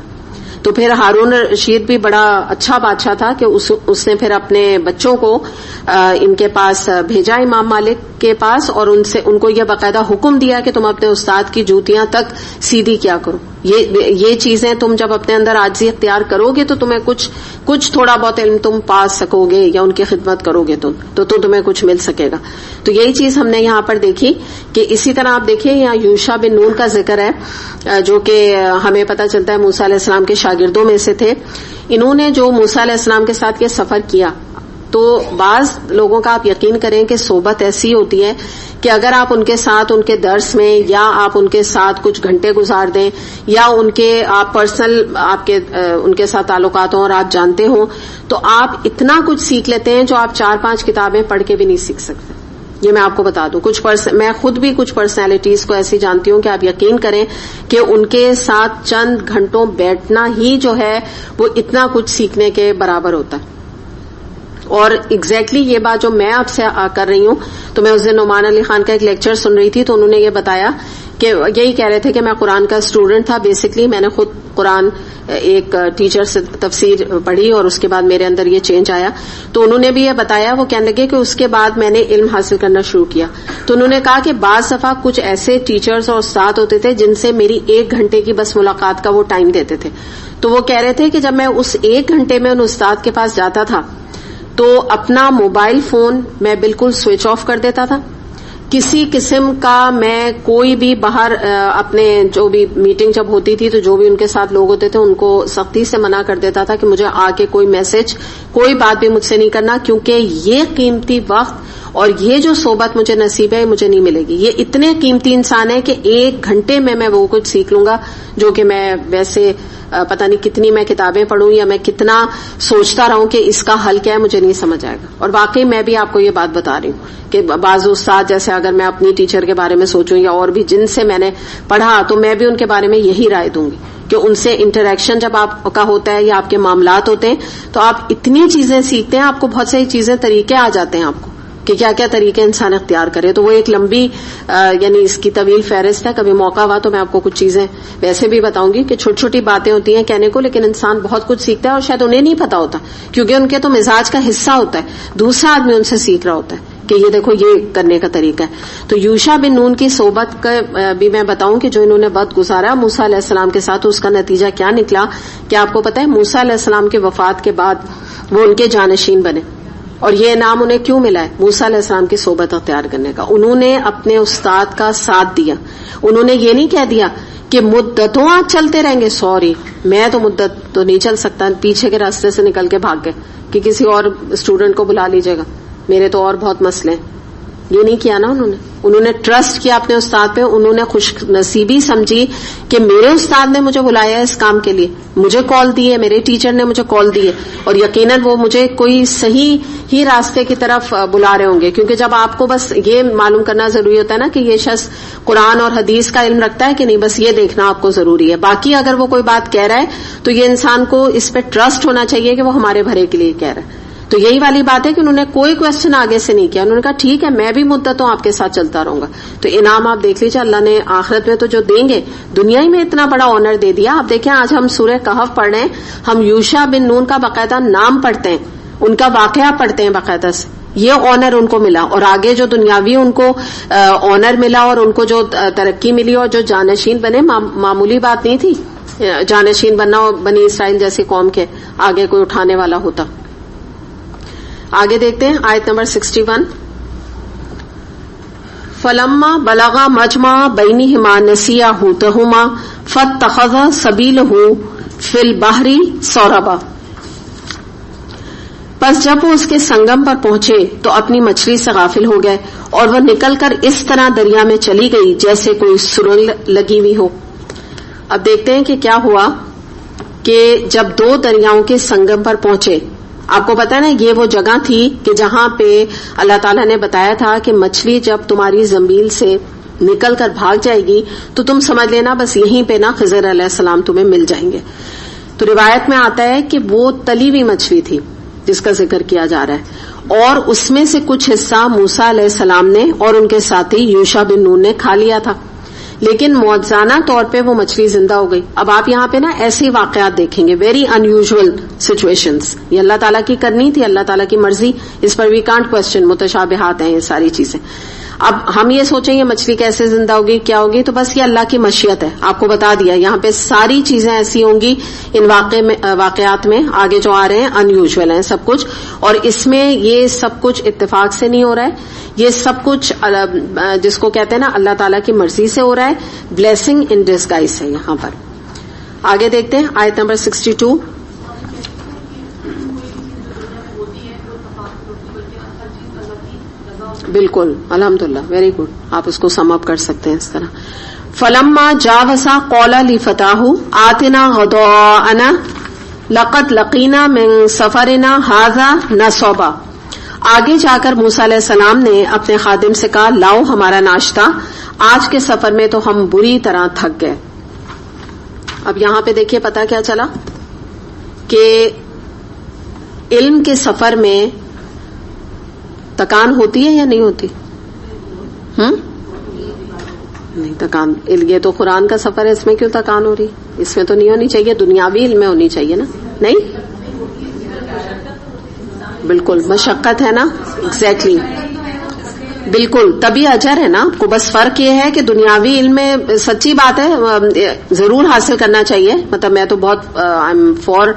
تو پھر ہارون رشید بھی بڑا اچھا بادشاہ تھا کہ اس نے پھر اپنے بچوں کو ان کے پاس بھیجا امام مالک کے پاس، اور ان کو یہ باقاعدہ حکم دیا کہ تم اپنے استاد کی جوتیاں تک سیدھی کیا کرو. یہ چیزیں تم جب اپنے اندر عاجزی اختیار کرو گے تو تمہیں کچھ تھوڑا بہت علم تم پا سکو گے، یا ان کی خدمت کرو گے تو تمہیں کچھ مل سکے گا. تو یہی چیز ہم نے یہاں پر دیکھی کہ اسی طرح آپ دیکھیں یہاں یوشع بن نون کا ذکر ہے جو کہ ہمیں پتہ چلتا ہے موسیٰ علیہ السلام کے شاگردوں میں سے تھے. انہوں نے جو موسیٰ علیہ السلام کے ساتھ یہ سفر کیا، تو بعض لوگوں کا آپ یقین کریں کہ صحبت ایسی ہوتی ہے کہ اگر آپ ان کے ساتھ ان کے درس میں یا آپ ان کے ساتھ کچھ گھنٹے گزار دیں یا آپ پرسنل آپ کے ان کے ساتھ تعلقات ہوں اور آپ جانتے ہوں، تو آپ اتنا کچھ سیکھ لیتے ہیں جو آپ 4-5 کتابیں پڑھ کے بھی نہیں سیکھ سکتے. یہ میں آپ کو بتا دوں، میں خود بھی کچھ پرسنالٹیز کو ایسی جانتی ہوں کہ آپ یقین کریں کہ ان کے ساتھ چند گھنٹوں بیٹھنا ہی جو ہے وہ اتنا کچھ سیکھنے کے برابر ہوتا ہے. اور ایگزیکٹلی یہ بات جو میں آپ سے کر رہی ہوں، تو میں اس دن نعمان علی خان کا ایک لیکچر سن رہی تھی تو انہوں نے یہ بتایا کہ یہی کہہ رہے تھے کہ میں قرآن کا اسٹوڈنٹ تھا. بیسکلی میں نے خود قرآن ایک ٹیچر سے تفسیر پڑھی اور اس کے بعد میرے اندر یہ چینج آیا. تو انہوں نے بھی یہ بتایا, وہ کہنے لگے کہ اس کے بعد میں نے علم حاصل کرنا شروع کیا. تو انہوں نے کہا کہ بعض دفعہ کچھ ایسے ٹیچرز اور استاد ہوتے تھے جن سے میری 1 گھنٹے کی بس ملاقات کا وہ ٹائم دیتے تھے. تو وہ کہہ رہے تھے کہ جب میں اس 1 گھنٹے میں ان استاد کے پاس جاتا تھا تو اپنا موبائل فون میں بالکل سوئچ آف کر دیتا تھا. کسی قسم کا میں کوئی بھی باہر اپنے جو بھی میٹنگ جب ہوتی تھی تو جو بھی ان کے ساتھ لوگ ہوتے تھے ان کو سختی سے منع کر دیتا تھا کہ مجھے آ کے کوئی میسج کوئی بات بھی مجھ سے نہیں کرنا, کیونکہ یہ قیمتی وقت اور یہ جو صحبت مجھے نصیب ہے مجھے نہیں ملے گی. یہ اتنے قیمتی انسان ہے کہ 1 گھنٹے میں وہ کچھ سیکھ لوں گا جو کہ میں ویسے پتہ نہیں کتنی میں کتابیں پڑھوں یا میں کتنا سوچتا رہوں کہ اس کا حل کیا ہے مجھے نہیں سمجھ آئے گا. اور واقعی میں بھی آپ کو یہ بات بتا رہی ہوں کہ بعض استاد جیسے اگر میں اپنی ٹیچر کے بارے میں سوچوں یا اور بھی جن سے میں نے پڑھا تو میں بھی ان کے بارے میں یہی رائے دوں گی کہ ان سے انٹریکشن جب آپ کا ہوتا ہے یا آپ کے معاملات ہوتے ہیں تو آپ اتنی چیزیں سیکھتے ہیں, آپ کو بہت ساری چیزیں طریقے آ جاتے ہیں آپ کو کہ کیا کیا طریقے انسان اختیار کرے. تو وہ ایک لمبی یعنی اس کی طویل فہرست ہے. کبھی موقع ہوا تو میں آپ کو کچھ چیزیں ویسے بھی بتاؤں گی کہ چھوٹی چھوٹی باتیں ہوتی ہیں کہنے کو, لیکن انسان بہت کچھ سیکھتا ہے اور شاید انہیں نہیں پتا ہوتا کیونکہ ان کے تو مزاج کا حصہ ہوتا ہے, دوسرا آدمی ان سے سیکھ رہا ہوتا ہے کہ یہ دیکھو یہ کرنے کا طریقہ ہے. تو یوشع بن نون کی صحبت کا بھی میں بتاؤں کہ جو انہوں نے وقت گزارا موسیٰ علیہ السلام کے ساتھ, اس کا نتیجہ کیا نکلا کہ آپ کو پتا ہے موسیٰ علیہ السلام کے وفات کے بعد وہ ان کے جانشین بنے. اور یہ انعام انہیں کیوں ملا ہے؟ موسیٰ علیہ السلام کی صحبت اختیار کرنے کا. انہوں نے اپنے استاد کا ساتھ دیا. انہوں نے یہ نہیں کہہ دیا کہ مدتوں آپ چلتے رہیں گے, سوری میں تو مدت تو نہیں چل سکتا, پیچھے کے راستے سے نکل کے بھاگ گئے کہ کسی اور اسٹوڈنٹ کو بلا لیجیے گا, میرے تو اور بہت مسئلے ہیں. یہ نہیں کیا نا انہوں نے ٹرسٹ کیا اپنے استاد پہ. انہوں نے خوش نصیبی سمجھی کہ میرے استاد نے مجھے بلایا ہے اس کام کے لیے, مجھے کال دی ہے, میرے ٹیچر نے مجھے کال دی ہے, اور یقیناً وہ مجھے کوئی صحیح ہی راستے کی طرف بلا رہے ہوں گے. کیونکہ جب آپ کو بس یہ معلوم کرنا ضروری ہوتا ہے نا کہ یہ شخص قرآن اور حدیث کا علم رکھتا ہے کہ نہیں, بس یہ دیکھنا آپ کو ضروری ہے. باقی اگر وہ کوئی بات کہہ رہا ہے تو یہ انسان کو اس پہ ٹرسٹ ہونا چاہیے کہ وہ ہمارے بھلے کے لیے کہہ رہا ہے. تو یہی والی بات ہے کہ انہوں نے کوئی کوشچن آگے سے نہیں کیا. انہوں نے کہا ٹھیک ہے میں بھی مدتوں آپ کے ساتھ چلتا رہوں گا. تو انعام آپ دیکھ لیجیے اللہ نے آخرت میں تو جو دیں گے, دنیا ہی میں اتنا بڑا آنر دے دیا. آپ دیکھیں آج ہم سورہ کہف پڑھ رہے ہیں, ہم یوشع بن نون کا باقاعدہ نام پڑھتے ہیں, ان کا واقعہ پڑھتے ہیں باقاعدہ سے. یہ آنر ان کو ملا, اور آگے جو دنیاوی ان کو آنر ملا اور ان کو جو ترقی ملی اور جو جانشین بنے, معمولی بات نہیں تھی جانشین بننا بنی اسرائیل جیسی قوم کے آگے کوئی اٹھانے والا ہوتا. آگے دیکھتے ہیں آیت نمبر 61. فلما بلغا مجمع بینہما نسیا حوتہما فاتخذ سبیلہ فی البحر سربا. پس جب وہ اس کے سنگم پر پہنچے تو اپنی مچھلی سے غافل ہو گئے, اور وہ نکل کر اس طرح دریا میں چلی گئی جیسے کوئی سرنگ لگی ہوئی ہو. اب دیکھتے ہیں کہ کیا ہوا کہ جب 2 دریاؤں کے سنگم پر پہنچے. آپ کو پتا ہے نا یہ وہ جگہ تھی کہ جہاں پہ اللہ تعالیٰ نے بتایا تھا کہ مچھلی جب تمہاری زمبیل سے نکل کر بھاگ جائے گی تو تم سمجھ لینا بس یہیں پہ نا خضر علیہ السلام تمہیں مل جائیں گے. تو روایت میں آتا ہے کہ وہ تلی ہوئی مچھلی تھی جس کا ذکر کیا جا رہا ہے, اور اس میں سے کچھ حصہ موسیٰ علیہ السلام نے اور ان کے ساتھی یوشع بن نون نے کھا لیا تھا, لیکن معجزانہ طور پہ وہ مچھلی زندہ ہو گئی. اب آپ یہاں پہ نا ایسے واقعات دیکھیں گے, ویری ان یوزول سچویشنز. یہ اللہ تعالیٰ کی کرنی تھی, اللہ تعالیٰ کی مرضی, اس پر وی کانٹ کوشچن, متشابہات ہیں یہ ساری چیزیں. اب ہم یہ سوچیں گے مچھلی کیسے زندہ ہوگی کیا ہوگی, تو بس یہ اللہ کی مشیت ہے. آپ کو بتا دیا یہاں پہ ساری چیزیں ایسی ہوں گی ان واقعات میں آگے جو آ رہے ہیں ان یوزول ہیں سب کچھ, اور اس میں یہ سب کچھ اتفاق سے نہیں ہو رہا ہے, یہ سب کچھ جس کو کہتے ہیں نا اللہ تعالیٰ کی مرضی سے ہو رہا ہے. بلیسنگ ان ڈسگائز ہے یہاں پر. آگے دیکھتے ہیں آیت نمبر 62. بالکل الحمدللہ, ویری گڈ, آپ اس کو سم اپ کر سکتے ہیں اس طرح. فلما جاوزا قال لفتاه آتنا غداءنا لقد لقینا من سفرنا هذا نصبا. آگے جا کر موسیٰ علیہ السلام نے اپنے خادم سے کہا لاؤ ہمارا ناشتہ, آج کے سفر میں تو ہم بری طرح تھک گئے. اب یہاں پہ دیکھیے پتا کیا چلا کہ علم کے سفر میں تکان ہوتی ہے یا نہیں ہوتی؟ نہیں تکان، یہ تو قرآن کا سفر ہے، اس میں کیوں تکان ہو رہی؟ اس میں تو نہیں ہونی چاہیے، دنیاوی علم میں ہونی چاہیے نا. نہیں بالکل مشقت ہے نا، ایگزیکٹلی بالکل، تبھی اجر ہے نا آپ کو. بس فرق یہ ہے کہ دنیاوی علم میں سچی بات ہے ضرور حاصل کرنا چاہیے، مطلب میں تو بہت آئی ایم فار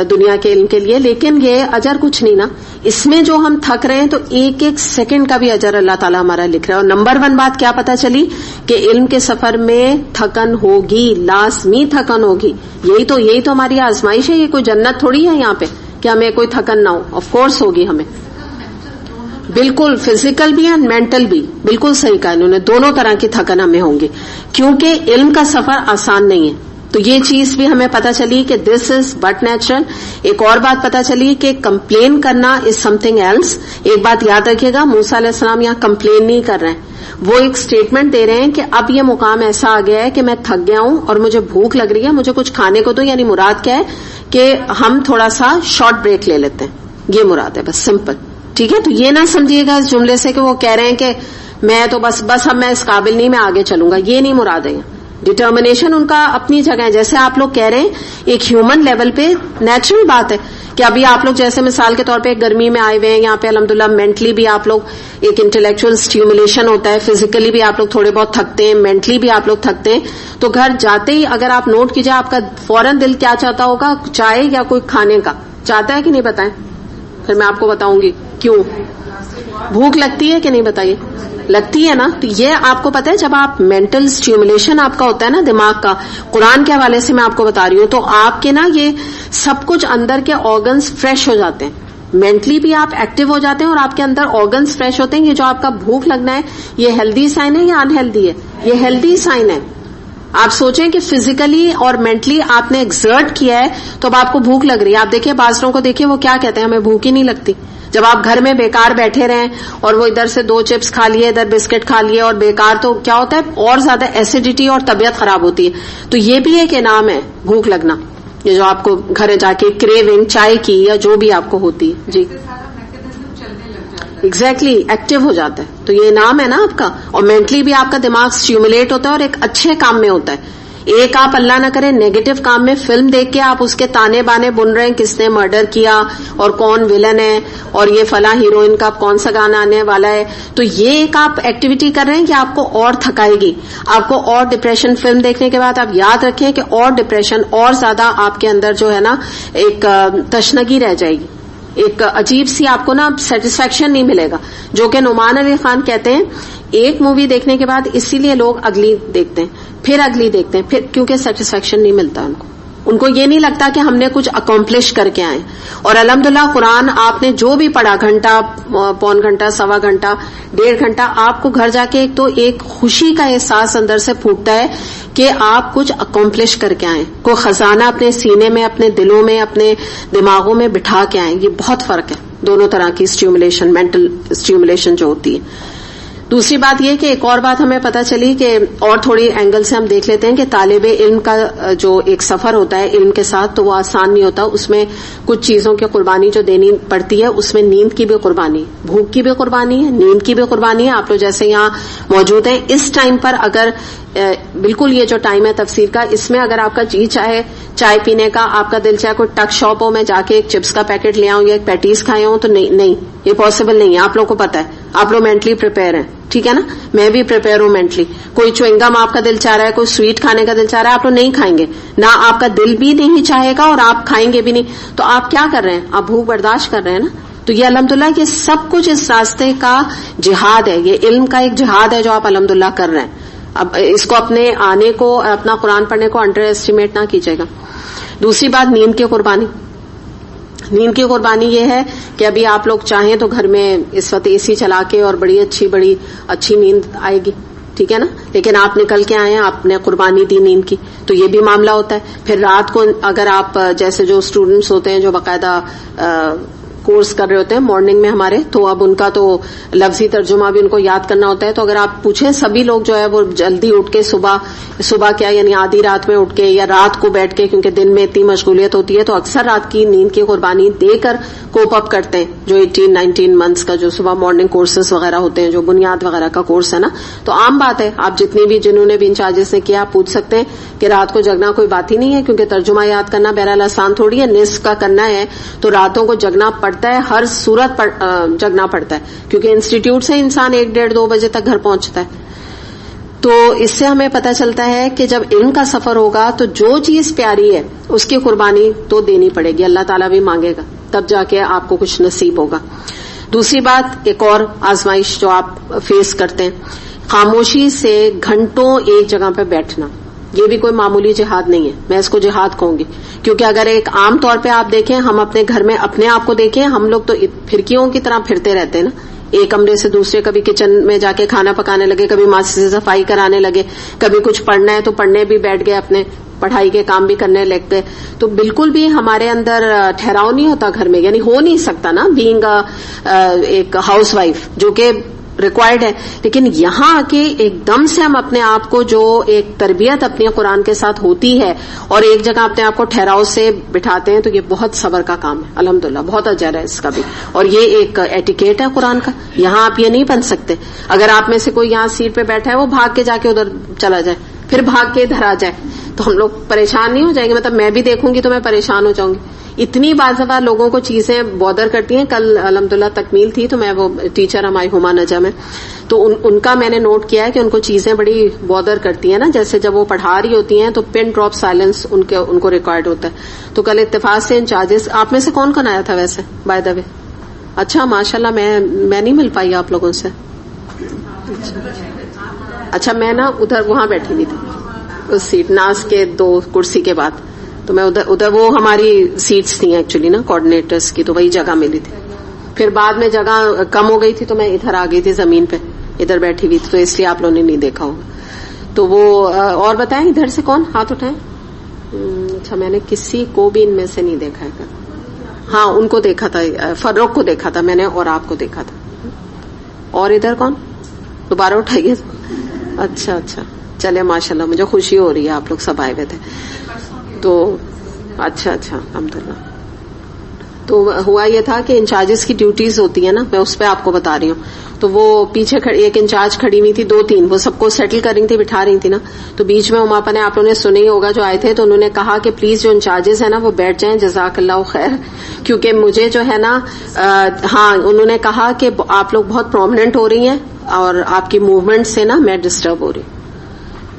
دنیا کے علم کے لیے، لیکن یہ اجر کچھ نہیں نا. اس میں جو ہم تھک رہے ہیں تو ایک ایک سیکنڈ کا بھی اجر اللہ تعالیٰ ہمارا لکھ رہا ہے. اور نمبر 1 بات کیا پتا چلی کہ علم کے سفر میں تھکن ہوگی، لازمی تھکن ہوگی. یہی تو ہماری آزمائش ہے، یہ کوئی جنت تھوڑی ہے یہاں پہ کہ ہمیں کوئی تھکن نہ ہو. آف کورس ہوگی ہمیں، بالکل فزیکل بھی اینڈ مینٹل بھی. بالکل صحیح کہا انہوں نے، دونوں طرح کی تھکن ہمیں ہوں گی، کیونکہ علم کا سفر آسان نہیں ہے. تو یہ چیز بھی ہمیں پتا چلی کہ دس از بٹ نیچرل. ایک اور بات پتا چلی کہ کمپلین کرنا از سم تھنگ ایلس. ایک بات یاد رکھیے گا، موسیٰ علیہ السلام یہاں کمپلین نہیں کر رہے ہیں، وہ ایک سٹیٹمنٹ دے رہے ہیں کہ اب یہ مقام ایسا آ گیا ہے کہ میں تھک گیا ہوں اور مجھے بھوک لگ رہی ہے، مجھے کچھ کھانے کو دو. یعنی مراد کیا ہے کہ ہم تھوڑا سا شارٹ بریک لے لیتے ہیں، یہ مراد ہے، بس سمپل. ٹھیک ہے، تو یہ نہ سمجھیے گا اس جملے سے کہ وہ کہہ رہے ہیں کہ میں تو بس اب میں اس قابل نہیں، میں آگے چلوں گا. یہ نہیں مراد ہے. ڈٹرمنیشن ان کا اپنی جگہ ہے. جیسے آپ لوگ کہہ رہے ہیں ایک ہیومن لیول پہ نیچرل بات ہے کہ ابھی آپ لوگ جیسے مثال کے طور پہ گرمی میں آئے ہوئے ہیں یہاں پہ، الحمدللہ مینٹلی بھی آپ لوگ ایک انٹلیکچوئل اسٹیمولیشن ہوتا ہے، فزیکلی بھی آپ لوگ تھوڑے بہت تھکتے ہیں، مینٹلی بھی آپ لوگ تھکتے ہیں. تو گھر جاتے ہی اگر آپ نوٹ کیجئے آپ کا فوراً دل کیا چاہتا ہوگا، چائے یا کوئی کھانے کا چاہتا ہے کہ نہیں؟ بتائیں، پھر میں آپ کو بتاؤں گی کیوں. بھوک لگتی ہے کہ نہیں؟ بتائیے. لگتی ہے نا. تو یہ آپ کو پتا ہے جب آپ مینٹل اسٹیمولیشن آپ کا ہوتا ہے نا دماغ کا، قرآن کے حوالے سے میں آپ کو بتا رہی ہوں، تو آپ کے نا یہ سب کچھ اندر کے آرگنز فریش ہو جاتے ہیں، مینٹلی بھی آپ ایکٹیو ہو جاتے ہیں اور آپ کے اندر آرگنز فریش ہوتے ہیں. یہ جو آپ کا بھوک لگنا ہے یہ ہیلدی سائن ہے یا انہیلدی ہے؟ یہ ہیلدی سائن ہے. آپ سوچیں کہ فزیکلی اور مینٹلی آپ نے ایکزرٹ کیا ہے تو اب آپ کو بھوک لگ رہی ہے. آپ دیکھیے بعض لوگوں کو دیکھیے وہ کیا کہتے ہیں، ہمیں بھوک ہی نہیں لگتی. جب آپ گھر میں بیکار بیٹھے رہیں اور وہ ادھر سے 2 چپس کھا لیے، ادھر بسکٹ کھا لیے اور بیکار، تو کیا ہوتا ہے اور زیادہ ایسیڈیٹی اور طبیعت خراب ہوتی ہے. تو یہ بھی ایک انعام ہے بھوک لگنا، یہ جو آپ کو گھر جا کے کریونگ چائے کی یا جو بھی آپ کو ہوتی ہے. جی ایگزیکٹلی ایکٹیو ہو جاتا ہے. تو یہ انعام ہے نا آپ کا. اور مینٹلی بھی آپ کا دماغ اسٹیمولیٹ ہوتا ہے اور ایک اچھے کام میں ہوتا ہے. ایک آپ اللہ نہ کرے نیگیٹو کام میں فلم دیکھ کے آپ اس کے تانے بانے بن رہے ہیں، کس نے مرڈر کیا اور کون ویلن ہے اور یہ فلاں ہیروئن کا کون سا گانا آنے والا ہے. تو یہ ایک آپ ایکٹیویٹی کر رہے ہیں کہ آپ کو اور تھکائے گی، آپ کو اور ڈپریشن. فلم دیکھنے کے بعد آپ یاد رکھیں کہ اور ڈپریشن اور زیادہ آپ کے اندر جو ہے نا ایک تشنگی رہ جائے گی، ایک عجیب سی آپ کو نا سیٹسفیکشن نہیں ملے گا. جو کہ نعمان علی خان کہتے ہیں ایک مووی دیکھنے کے بعد اسی لیے لوگ اگلی دیکھتے ہیں، پھر اگلی دیکھتے ہیں، پھر کیونکہ سیٹسفیکشن نہیں ملتا ان کو یہ نہیں لگتا کہ ہم نے کچھ اکمپلش کر کے آئے. اور الحمدللہ قرآن آپ نے جو بھی پڑھا، گھنٹہ، پون گھنٹہ، سوا گھنٹہ، 1.5 گھنٹہ، آپ کو گھر جا کے ایک خوشی کا احساس اندر سے پھوٹتا ہے کہ آپ کچھ اکمپلش کر کے آئیں، کوئی خزانہ اپنے سینے میں، اپنے دلوں میں، اپنے دماغوں میں بٹھا کے آئیں. یہ بہت فرق ہے دونوں طرح کی اسٹیمولیشن، مینٹل اسٹیمولیشن جو ہوتی ہے. دوسری بات یہ کہ ایک اور بات ہمیں پتہ چلی کہ اور تھوڑی اینگل سے ہم دیکھ لیتے ہیں کہ طالب علم کا جو ایک سفر ہوتا ہے علم کے ساتھ تو وہ آسان نہیں ہوتا. اس میں کچھ چیزوں کی قربانی جو دینی پڑتی ہے، اس میں نیند کی بھی قربانی، بھوک کی بھی قربانی ہے، نیند کی بھی قربانی ہے. آپ لوگ جیسے یہاں موجود ہیں اس ٹائم پر، اگر بالکل یہ جو ٹائم ہے تفسیر کا، اس میں اگر آپ کا جی چاہے چائے پینے کا، آپ کا دل چاہے کوئی ٹک شاپ ہو میں جا کے ایک چپس کا پیکٹ لے آؤں یا ایک پیٹیز کھائے ہوں، تو نہیں، یہ پاسبل نہیں ہے. آپ لوگ کو پتا ہے، آپ لوگ مینٹلی پریپیئر ہیں، ٹھیک ہے نا. میں بھی پریپیئر ہوں مینٹلی. کوئی چوئنگم آپ کا دل چاہ رہا ہے، کوئی سویٹ کھانے کا دل چاہ رہا ہے، آپ لوگ نہیں کھائیں گے، نہ آپ کا دل بھی نہیں چاہے گا اور آپ کھائیں گے بھی نہیں. تو آپ کیا کر رہے ہیں؟ آپ بھوک برداشت کر رہے ہیں نا. تو یہ الحمدللہ یہ سب کچھ اس راستے کا جہاد ہے، یہ علم کا ایک جہاد ہے جو آپ الحمدللہ کر رہے ہیں. اب اس کو اپنے آنے کو، اپنا قرآن پڑھنے کو انڈر ایسٹیمیٹ نہ کیجیے گا. دوسری بات نیند کی قربانی. نیند کی قربانی یہ ہے کہ ابھی آپ لوگ چاہیں تو گھر میں اس وقت اے سی چلا کے اور بڑی اچھی نیند آئے گی، ٹھیک ہے نا. لیکن آپ نکل کے آئے ہیں، آپ نے قربانی دی نیند کی، تو یہ بھی معاملہ ہوتا ہے. پھر رات کو اگر آپ جیسے جو اسٹوڈنٹس ہوتے ہیں جو باقاعدہ کورس کر رہے ہوتے ہیں مارننگ میں ہمارے, تو اب ان کا تو لفظی ترجمہ بھی ان کو یاد کرنا ہوتا ہے. تو اگر آپ پوچھیں سبھی لوگ جو ہے وہ جلدی اٹھ کے صبح کیا یعنی آدھی رات میں اٹھ کے یا رات کو بیٹھ کے, کیونکہ دن میں اتنی مشغولیت ہوتی ہے, تو اکثر رات کی نیند کی قربانی دے کر کوپ اپ کرتے ہیں. جو 18-19 منتھس کا جو صبح مارننگ کورسز وغیرہ ہوتے ہیں, جو بنیاد وغیرہ کا کورس ہے نا, تو عام بات ہے. آپ جتنی بھی جنہوں نے بھی انچارجز نے کیا آپ پوچھ سکتے ہیں کہ رات کو جگنا کوئی بات ہی نہیں ہے, کیونکہ ترجمہ یاد کرنا بہرحال آسان تھوڑی ہے. نصف کا کرنا ہے تو راتوں کو جگنا پڑتا ہے, ہر صورت پر جگنا پڑتا ہے, کیونکہ انسٹیٹیوٹ سے انسان 1-1.5-2 بجے تک گھر پہنچتا ہے. تو اس سے ہمیں پتہ چلتا ہے کہ جب علم کا سفر ہوگا تو جو چیز پیاری ہے اس کی قربانی تو دینی پڑے گی, اللہ تعالیٰ بھی مانگے گا, تب جا کے آپ کو کچھ نصیب ہوگا. دوسری بات, ایک اور آزمائش جو آپ فیس کرتے ہیں, خاموشی سے گھنٹوں ایک جگہ پہ بیٹھنا. یہ بھی کوئی معمولی جہاد نہیں ہے, میں اس کو جہاد کہوں گی, کیونکہ اگر ایک عام طور پہ آپ دیکھیں, ہم اپنے گھر میں اپنے آپ کو دیکھیں, ہم لوگ تو پھرکیوں کی طرح پھرتے رہتے ہیں نا, ایک کمرے سے دوسرے, کبھی کچن میں جا کے کھانا پکانے لگے, کبھی ماں سے صفائی کرانے لگے, کبھی کچھ پڑھنا ہے تو پڑھنے بھی بیٹھ گئے, اپنے پڑھائی کے کام بھی کرنے لگتے. تو بالکل بھی ہمارے اندر ٹھہراؤ نہیں ہوتا گھر میں, یعنی ہو نہیں سکتا نا بینگ ایک ہاؤس وائف, جو کہ ریکوائرڈ ہے. لیکن یہاں آ کے ایک دم سے ہم اپنے آپ کو جو ایک تربیت اپنی قرآن کے ساتھ ہوتی ہے اور ایک جگہ اپنے آپ کو ٹھہراؤ سے بٹھاتے ہیں, تو یہ بہت صبر کا کام ہے. الحمدللہ بہت اجر ہے اس کا بھی, اور یہ ایک ایٹیکیٹ ہے قرآن کا. یہاں آپ یہ نہیں بن سکتے. اگر آپ میں سے کوئی یہاں سیٹ پہ بیٹھا ہے, وہ بھاگ کے جا کے ادھر چلا جائے, پھر بھاگ کے ادھر آ جائے, تو ہم لوگ پریشان نہیں ہو جائیں گے. مطلب میں بھی دیکھوں گی تو میں پریشان ہو جاؤں گی. اتنی بعض دفعہ لوگوں کو چیزیں بودر کرتی ہیں. کل الحمدللہ تکمیل تھی, تو میں وہ ٹیچر ہماری ہما نجا میں, تو ان کا میں نے نوٹ کیا ہے کہ ان کو چیزیں بڑی بودر کرتی ہیں نا. جیسے جب وہ پڑھا رہی ہوتی ہیں تو پن ڈراپ سائلنس ان کو ریکوائرڈ ہوتا ہے. تو کل اتفاق سے انچارجز, آپ میں سے کون آیا تھا ویسے بائی دا وے؟ اچھا ماشاءاللہ, میں نہیں مل پائی آپ لوگوں سے. اچھا میں نا ادھر وہاں بیٹھی ہوئی تھی اس سیٹ, ناز کے 2 کرسی کے بعد, تو میں ادھر وہ ہماری سیٹس تھیں ایکچولی نا کوآرڈینیٹرز کی, تو وہی جگہ ملی تھی. پھر بعد میں جگہ کم ہو گئی تھی تو میں ادھر آ گئی تھی زمین پہ, ادھر بیٹھی ہوئی تھی, تو اس لیے آپ لوگوں نے نہیں دیکھا ہوگا. تو وہ اور بتائیں ادھر سے کون ہاتھ اٹھائیں. اچھا میں نے کسی کو بھی ان میں سے نہیں دیکھا ہے. ہاں ان کو دیکھا تھا, فروخ کو دیکھا تھا میں نے, اور آپ کو دیکھا تھا. اور ادھر کون, دوبارہ اٹھائیے. اچھا چلے ماشاءاللہ, مجھے خوشی ہو رہی ہے آپ لوگ سب آئے ہوئے تھے. تو اچھا الحمدللہ. تو ہوا یہ تھا کہ انچارجز کی ڈیوٹیز ہوتی ہیں نا, میں اس پہ آپ کو بتا رہی ہوں. تو وہ پیچھے ایک انچارج کھڑی ہوئی تھی, 2-3 وہ سب کو سیٹل کر رہی تھی, بٹھا رہی تھی نا. تو بیچ میں اماپا نے, آپ لوگوں نے سنے ہی ہوگا جو آئے تھے, تو انہوں نے کہا کہ پلیز جو انچارجز ہیں نا وہ بیٹھ جائیں, جزاک اللہ خیر, کیونکہ مجھے جو ہے نا ہاں انہوں نے کہا کہ آپ لوگ بہت پرومیننٹ ہو رہی ہیں اور آپ کی موومنٹ سے نا میں ڈسٹرب ہو رہی.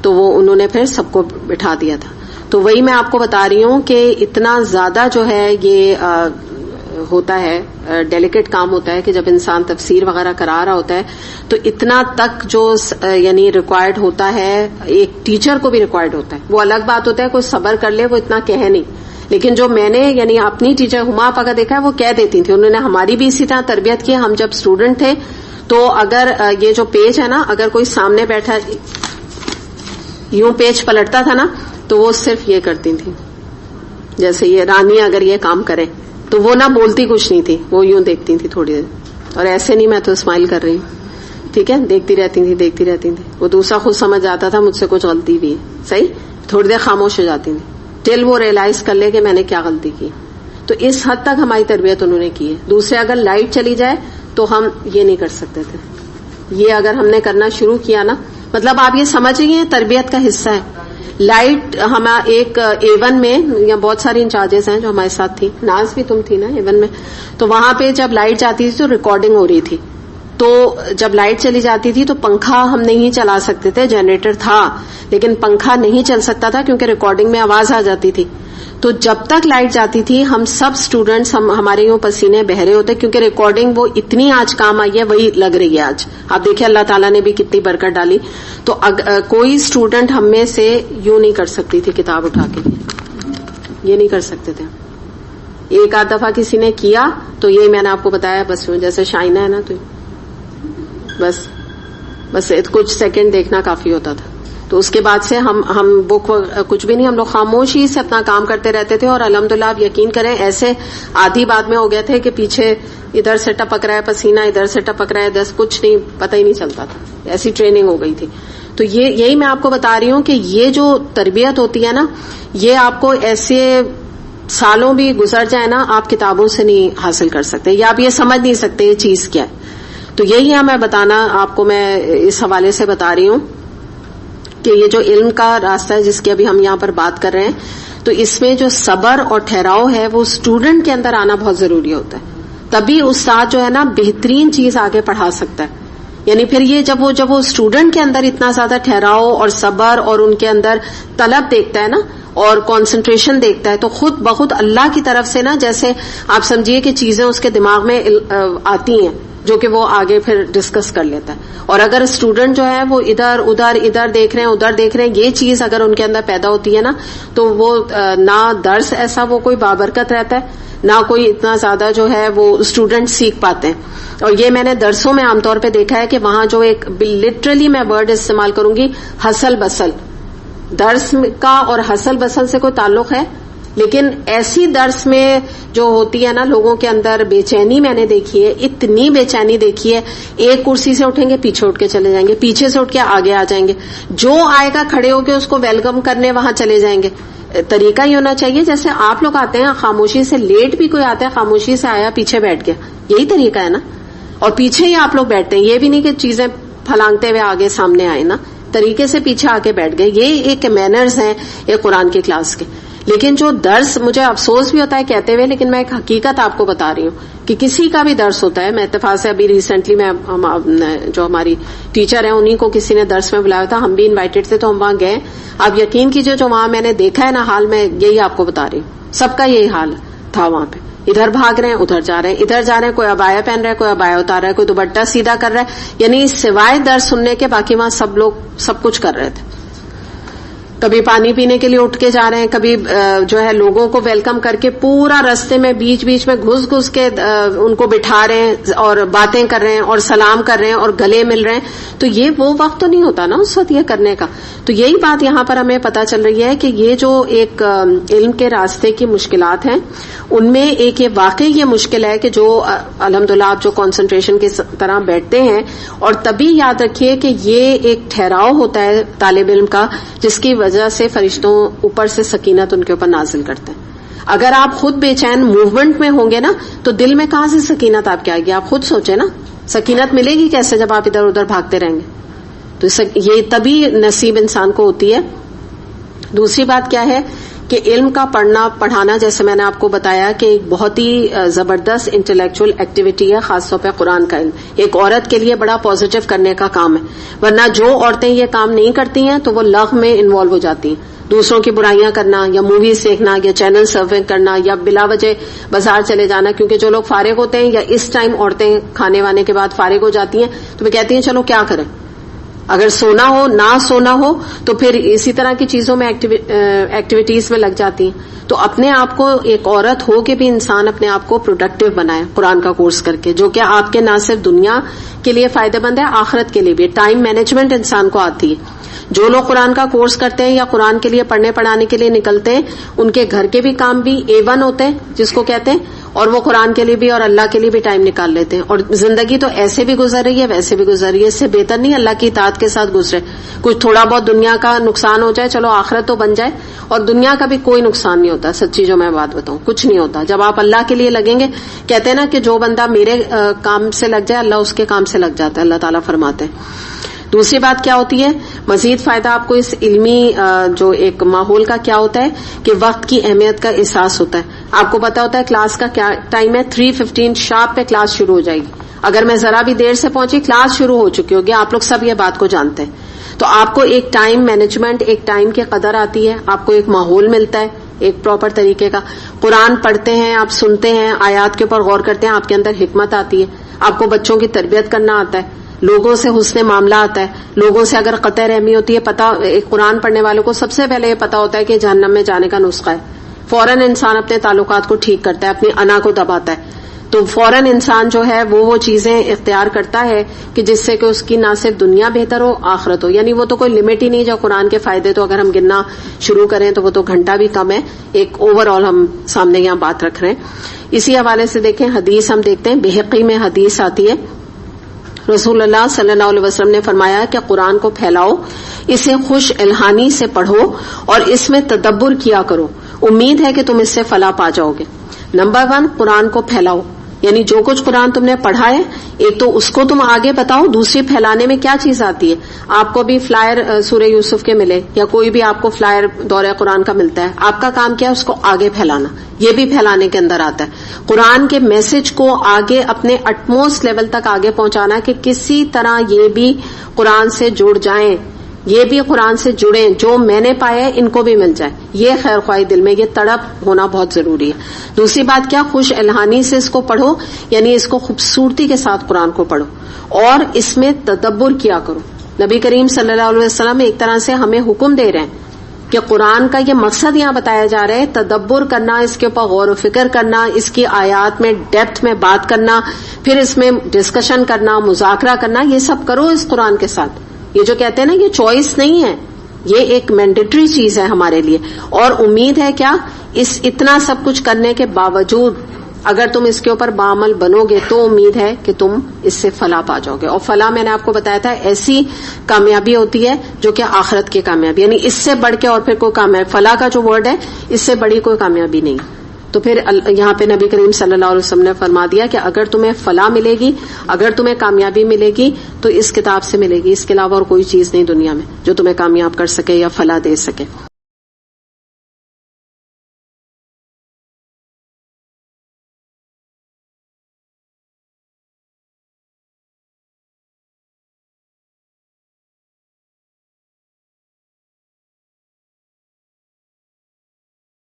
تو وہ انہوں نے پھر سب کو بٹھا دیا تھا. تو وہی میں آپ کو بتا رہی ہوں کہ اتنا زیادہ جو ہے یہ ہوتا ہے, ڈیلیکیٹ کام ہوتا ہے کہ جب انسان تفسیر وغیرہ کرا رہا ہوتا ہے تو اتنا تک جو یعنی ریکوائرڈ ہوتا ہے, ایک ٹیچر کو بھی ریکوائرڈ ہوتا ہے. وہ الگ بات ہوتا ہے کوئی صبر کر لے, وہ اتنا کہے نہیں, لیکن جو میں نے یعنی اپنی ٹیچر ہما آپا کا دیکھا ہے وہ کہہ دیتی تھی. انہوں نے ہماری بھی اسی طرح تربیت کی. ہم جب اسٹوڈنٹ تھے تو اگر یہ جو پیج ہے نا, اگر کوئی سامنے بیٹھا یوں پیج پلٹتا تھا نا, تو وہ صرف یہ کرتی تھی, جیسے یہ رانی اگر یہ کام کرے تو وہ نہ بولتی کچھ نہیں تھی, وہ یوں دیکھتی تھی تھوڑی دیر, اور ایسے نہیں میں تو اسمائل کر رہی ہوں, ٹھیک ہے, دیکھتی رہتی تھی. وہ دوسرا خود سمجھ جاتا تھا مجھ سے کچھ غلطی بھی ہے, صحیح, تھوڑی دیر خاموش ہو جاتی تھی ٹل وہ ریئلائز کر لے کہ میں نے کیا غلطی کی. تو اس حد تک ہماری تربیت انہوں نے کی ہے. دوسرے اگر لائٹ چلی جائے تو ہم یہ نہیں کر سکتے تھے. یہ اگر ہم نے کرنا شروع کیا نا, مطلب آپ یہ سمجھ رہی ہیں تربیت کا حصہ ہے. لائٹ ہم ایک A1 میں, یا بہت ساری انچارجز ہیں جو ہمارے ساتھ تھی, ناز بھی تم تھی نا A1 میں, تو وہاں پہ جب لائٹ جاتی تھی تو ریکارڈنگ ہو رہی تھی. تو جب لائٹ چلی جاتی تھی تو پنکھا ہم نہیں چلا سکتے تھے, جنریٹر تھا لیکن پنکھا نہیں چل سکتا تھا کیونکہ ریکارڈنگ میں آواز آ جاتی تھی. تو جب تک لائٹ جاتی تھی ہم سب اسٹوڈینٹس ہمارے یوں پسینے بہ رہے ہوتے, کیونکہ ریکارڈنگ وہ اتنی آج کام آئی ہے, وہی لگ رہی ہے آج. آپ دیکھیں اللہ تعالیٰ نے بھی کتنی برکت ڈالی. تو کوئی اسٹوڈنٹ ہم میں سے یوں نہیں کر سکتی تھی کتاب اٹھا کے, یہ نہیں کر سکتے تھے. ایک آدھ دفعہ کسی نے کیا تو یہ میں نے آپ کو بتایا, بس جیسے شائنہ ہے نا, تو بس کچھ سیکنڈ دیکھنا کافی ہوتا تھا. تو اس کے بعد سے ہم بک کچھ بھی نہیں, ہم لوگ خاموشی سے اپنا کام کرتے رہتے تھے. اور الحمدللہ آپ یقین کریں ایسے آدھی بعد میں ہو گئے تھے کہ پیچھے ادھر سے ٹپک رہا ہے پسینہ, ادھر سے ٹپک رہا ہے, دس کچھ نہیں پتہ ہی نہیں چلتا تھا, ایسی ٹریننگ ہو گئی تھی. تو یہی میں آپ کو بتا رہی ہوں کہ یہ جو تربیت ہوتی ہے نا, یہ آپ کو ایسے سالوں بھی گزر جائے نا, آپ کتابوں سے نہیں حاصل کر سکتے, یا آپ یہ سمجھ نہیں سکتے یہ چیز کیا ہے. تو یہی ہے میں بتانا آپ کو, میں اس حوالے سے بتا رہی ہوں کہ یہ جو علم کا راستہ ہے جس کی ابھی ہم یہاں پر بات کر رہے ہیں, تو اس میں جو صبر اور ٹھہراؤ ہے وہ اسٹوڈنٹ کے اندر آنا بہت ضروری ہوتا ہے. تبھی استاد جو ہے نا بہترین چیز آگے پڑھا سکتا ہے. یعنی پھر یہ جب وہ اسٹوڈنٹ کے اندر اتنا زیادہ ٹھہراؤ اور صبر اور ان کے اندر طلب دیکھتا ہے نا, اور کانسنٹریشن دیکھتا ہے, تو خود بخود اللہ کی طرف سے نا, جیسے آپ سمجھیے کہ چیزیں اس کے دماغ میں آتی ہیں جو کہ وہ آگے پھر ڈسکس کر لیتا ہے. اور اگر اسٹوڈنٹ جو ہے وہ ادھر دیکھ رہے ہیں, ادھر دیکھ رہے ہیں, یہ چیز اگر ان کے اندر پیدا ہوتی ہے نا, تو وہ نہ درس ایسا وہ کوئی بابرکت رہتا ہے, نہ کوئی اتنا زیادہ جو ہے وہ اسٹوڈنٹ سیکھ پاتے ہیں. اور یہ میں نے درسوں میں عام طور پہ دیکھا ہے کہ وہاں جو ایک لٹرلی میں ورڈ استعمال کروں گی, ہسل بسل, درس کا اور ہسل بسل سے کوئی تعلق ہے, لیکن ایسی درس میں جو ہوتی ہے نا لوگوں کے اندر بے چینی میں نے دیکھی ہے, اتنی بے چینی دیکھی ہے, ایک کرسی سے اٹھیں گے پیچھے اٹھ کے چلے جائیں گے, پیچھے سے اٹھ کے آگے آ جائیں گے, جو آئے گا کھڑے ہو کے اس کو ویلکم کرنے وہاں چلے جائیں گے. طریقہ یہ ہونا چاہیے جیسے آپ لوگ آتے ہیں خاموشی سے, لیٹ بھی کوئی آتا ہے خاموشی سے آیا پیچھے بیٹھ گیا, یہی طریقہ ہے نا, اور پیچھے ہی آپ لوگ بیٹھتے ہیں, یہ بھی نہیں کہ چیزیں پھلانگتے ہوئے آگے سامنے آئے نا, طریقے سے پیچھے آ کے بیٹھ گئے. یہ ایک مینرز ہیں ایک قرآن کی کلاس کے. لیکن جو درس, مجھے افسوس بھی ہوتا ہے کہتے ہوئے, لیکن میں ایک حقیقت آپ کو بتا رہی ہوں کہ کسی کا بھی درس ہوتا ہے. میں اتفاق سے ابھی ریسنٹلی میں جو ہماری ٹیچر ہیں انہیں کو کسی نے درس میں بلایا تھا, ہم بھی انوائٹڈ تھے, تو ہم وہاں گئے. آپ یقین کیجئے جو وہاں میں نے دیکھا ہے نا حال, میں یہی آپ کو بتا رہی ہوں, سب کا یہی حال تھا وہاں پہ. ادھر بھاگ رہے ہیں, ادھر جا رہے ہیں, ادھر جا رہے ہیں, کوئی عبایا پہن رہا ہے, کوئی عبایا اتار رہا ہے, کوئی دوپٹہ سیدھا کر رہا ہے. یعنی سوائے درس سننے کے باقی وہاں سب لوگ سب کچھ کر رہے تھے. کبھی پانی پینے کے لیے اٹھ کے جا رہے ہیں, کبھی جو ہے لوگوں کو ویلکم کر کے پورا رستے میں بیچ بیچ میں گھس کے ان کو بٹھا رہے ہیں اور باتیں کر رہے ہیں اور سلام کر رہے ہیں اور گلے مل رہے ہیں. تو یہ وہ وقت تو نہیں ہوتا نا اس وقت یہ کرنے کا. تو یہی بات یہاں پر ہمیں پتہ چل رہی ہے کہ یہ جو ایک علم کے راستے کی مشکلات ہیں, ان میں ایک یہ واقعی یہ مشکل ہے کہ جو الحمدللہ آپ جو کنسنٹریشن کی طرح بیٹھتے ہیں, اور تبھی یاد رکھیے کہ یہ ایک ٹھہراؤ ہوتا ہے طالب علم کا, جس کی وجہ سے فرشتوں اوپر سے سکینت ان کے اوپر نازل کرتے ہیں. اگر آپ خود بے چین موومنٹ میں ہوں گے نا, تو دل میں کہاں سے سکینت آپ کے آئے گی؟ آپ خود سوچیں نا, سکینت ملے گی کیسے جب آپ ادھر ادھر بھاگتے رہیں گے؟ تو یہ تبھی نصیب انسان کو ہوتی ہے. دوسری بات کیا ہے کہ علم کا پڑھانا جیسے میں نے آپ کو بتایا کہ ایک بہت ہی زبردست انٹلیکچوئل ایکٹیویٹی ہے, خاص طور پہ قرآن کا علم ایک عورت کے لیے بڑا پازیٹو کرنے کا کام ہے. ورنہ جو عورتیں یہ کام نہیں کرتی ہیں تو وہ لغو میں انوالو ہو جاتی ہیں, دوسروں کی برائیاں کرنا یا موویز دیکھنا یا چینل سرفنگ کرنا یا بلا وجہ بازار چلے جانا. کیونکہ جو لوگ فارغ ہوتے ہیں یا اس ٹائم عورتیں کھانے وانے کے بعد فارغ ہو جاتی ہیں تو وہ کہتی ہیں چلو کیا کریں, اگر سونا ہو نہ سونا ہو تو پھر اسی طرح کی چیزوں میں ایکٹیویٹیز میں لگ جاتی ہیں. تو اپنے آپ کو ایک عورت ہو کے بھی انسان اپنے آپ کو پروڈکٹیو بنائے قرآن کا کورس کر کے, جو کہ آپ کے نہ صرف دنیا کے لیے فائدہ مند ہے, آخرت کے لیے بھی. ٹائم مینجمنٹ انسان کو آتی ہے. جو لوگ قرآن کا کورس کرتے ہیں یا قرآن کے لیے پڑھنے پڑھانے کے لیے نکلتے ہیں, ان کے گھر کے بھی کام بھی A1 ہوتے ہیں جس کو کہتے ہیں, اور وہ قرآن کے لیے بھی اور اللہ کے لیے بھی ٹائم نکال لیتے ہیں. اور زندگی تو ایسے بھی گزر رہی ہے ویسے بھی گزر رہی ہے, اس سے بہتر نہیں اللہ کی اطاعت کے ساتھ گزرے. کچھ تھوڑا بہت دنیا کا نقصان ہو جائے, چلو آخرت تو بن جائے, اور دنیا کا بھی کوئی نقصان نہیں ہوتا. سچی جو میں بات بتاؤں, کچھ نہیں ہوتا جب آپ اللہ کے لیے لگیں گے. کہتے ہیں نا کہ جو بندہ میرے کام سے لگ جائے اللہ اس کے کام سے لگ جاتا ہے, اللہ تعالیٰ فرماتے ہیں. دوسری بات کیا ہوتی ہے, مزید فائدہ آپ کو اس علمی جو ایک ماحول کا کیا ہوتا ہے کہ وقت کی اہمیت کا احساس ہوتا ہے. آپ کو پتا ہوتا ہے کلاس کا کیا ٹائم ہے, 3:15 شارپ پہ کلاس شروع ہو جائے گی. اگر میں ذرا بھی دیر سے پہنچی کلاس شروع ہو چکی ہوگی. آپ لوگ سب یہ بات کو جانتے ہیں. تو آپ کو ایک ٹائم مینجمنٹ, ایک ٹائم کی قدر آتی ہے, آپ کو ایک ماحول ملتا ہے ایک پراپر طریقے کا. قرآن پڑھتے ہیں, آپ سنتے ہیں, آیات کے اوپر غور کرتے ہیں, آپ کے اندر حکمت آتی ہے. آپ کو بچوں کی تربیت کرنا آتا ہے, لوگوں سے حسن معاملہ آتا ہے, لوگوں سے اگر قطع رحمی ہوتی ہے. پتا ایک قرآن پڑھنے والوں کو سب سے پہلے یہ پتا ہوتا ہے کہ جہنم میں جانے کا نسخہ ہے. فوراً انسان اپنے تعلقات کو ٹھیک کرتا ہے, اپنی انا کو دباتا ہے. تو فوراً انسان جو ہے وہ چیزیں اختیار کرتا ہے کہ جس سے کہ اس کی نہ صرف دنیا بہتر ہو آخرت ہو. یعنی وہ تو کوئی لمٹ ہی نہیں. جو قرآن کے فائدے تو اگر ہم گننا شروع کریں تو وہ تو گھنٹہ بھی کم ہے. ایک اوور آل ہم سامنے یہاں بات رکھ رہے ہیں. اسی حوالے سے دیکھیں حدیث ہم دیکھتے ہیں, بحقی میں حدیث آتی ہے, رسول اللہ صلی اللہ علیہ وسلم نے فرمایا کہ قرآن کو پھیلاؤ, اسے خوش الہانی سے پڑھو اور اس میں تدبر کیا کرو, امید ہے کہ تم اس سے فلاح پا جاؤ گے. نمبر 1, قرآن کو پھیلاؤ, یعنی جو کچھ قرآن تم نے پڑھا ہے ایک تو اس کو تم آگے بتاؤ, دوسری پھیلانے میں کیا چیز آتی ہے. آپ کو بھی فلائر سورہ یوسف کے ملے یا کوئی بھی آپ کو فلائر دورہ قرآن کا ملتا ہے, آپ کا کام کیا ہے اس کو آگے پھیلانا, یہ بھی پھیلانے کے اندر آتا ہے. قرآن کے میسج کو آگے اپنے اٹموسٹ لیول تک آگے پہنچانا کہ کسی طرح یہ بھی قرآن سے جڑ جائیں, یہ بھی قرآن سے جڑیں, جو میں نے پایا ہے ان کو بھی مل جائے. یہ خیر خواہی دل میں, یہ تڑپ ہونا بہت ضروری ہے. دوسری بات کیا, خوش الہانی سے اس کو پڑھو, یعنی اس کو خوبصورتی کے ساتھ قرآن کو پڑھو اور اس میں تدبر کیا کرو. نبی کریم صلی اللہ علیہ وسلم ایک طرح سے ہمیں حکم دے رہے ہیں کہ قرآن کا یہ مقصد یہاں بتایا جا رہا ہے, تدبر کرنا, اس کے اوپر غور و فکر کرنا, اس کی آیات میں ڈیپتھ میں بات کرنا, پھر اس میں ڈسکشن کرنا, مذاکرہ کرنا, یہ سب کرو اس قرآن کے ساتھ. یہ جو کہتے ہیں نا یہ چوائس نہیں ہے, یہ ایک مینڈیٹری چیز ہے ہمارے لیے. اور امید ہے کیا, اس اتنا سب کچھ کرنے کے باوجود اگر تم اس کے اوپر بعمل بنو گے تو امید ہے کہ تم اس سے فلاح پا جاؤ گے. اور فلاح میں نے آپ کو بتایا تھا ایسی کامیابی ہوتی ہے جو کہ آخرت کی کامیابی, یعنی اس سے بڑھ کے اور پھر کوئی کامیابی, فلاح کا جو ورڈ ہے اس سے بڑی کوئی کامیابی نہیں. تو پھر یہاں پہ نبی کریم صلی اللہ علیہ وسلم نے فرما دیا کہ اگر تمہیں فلاح ملے گی, اگر تمہیں کامیابی ملے گی تو اس کتاب سے ملے گی, اس کے علاوہ اور کوئی چیز نہیں دنیا میں جو تمہیں کامیاب کر سکے یا فلاح دے سکے.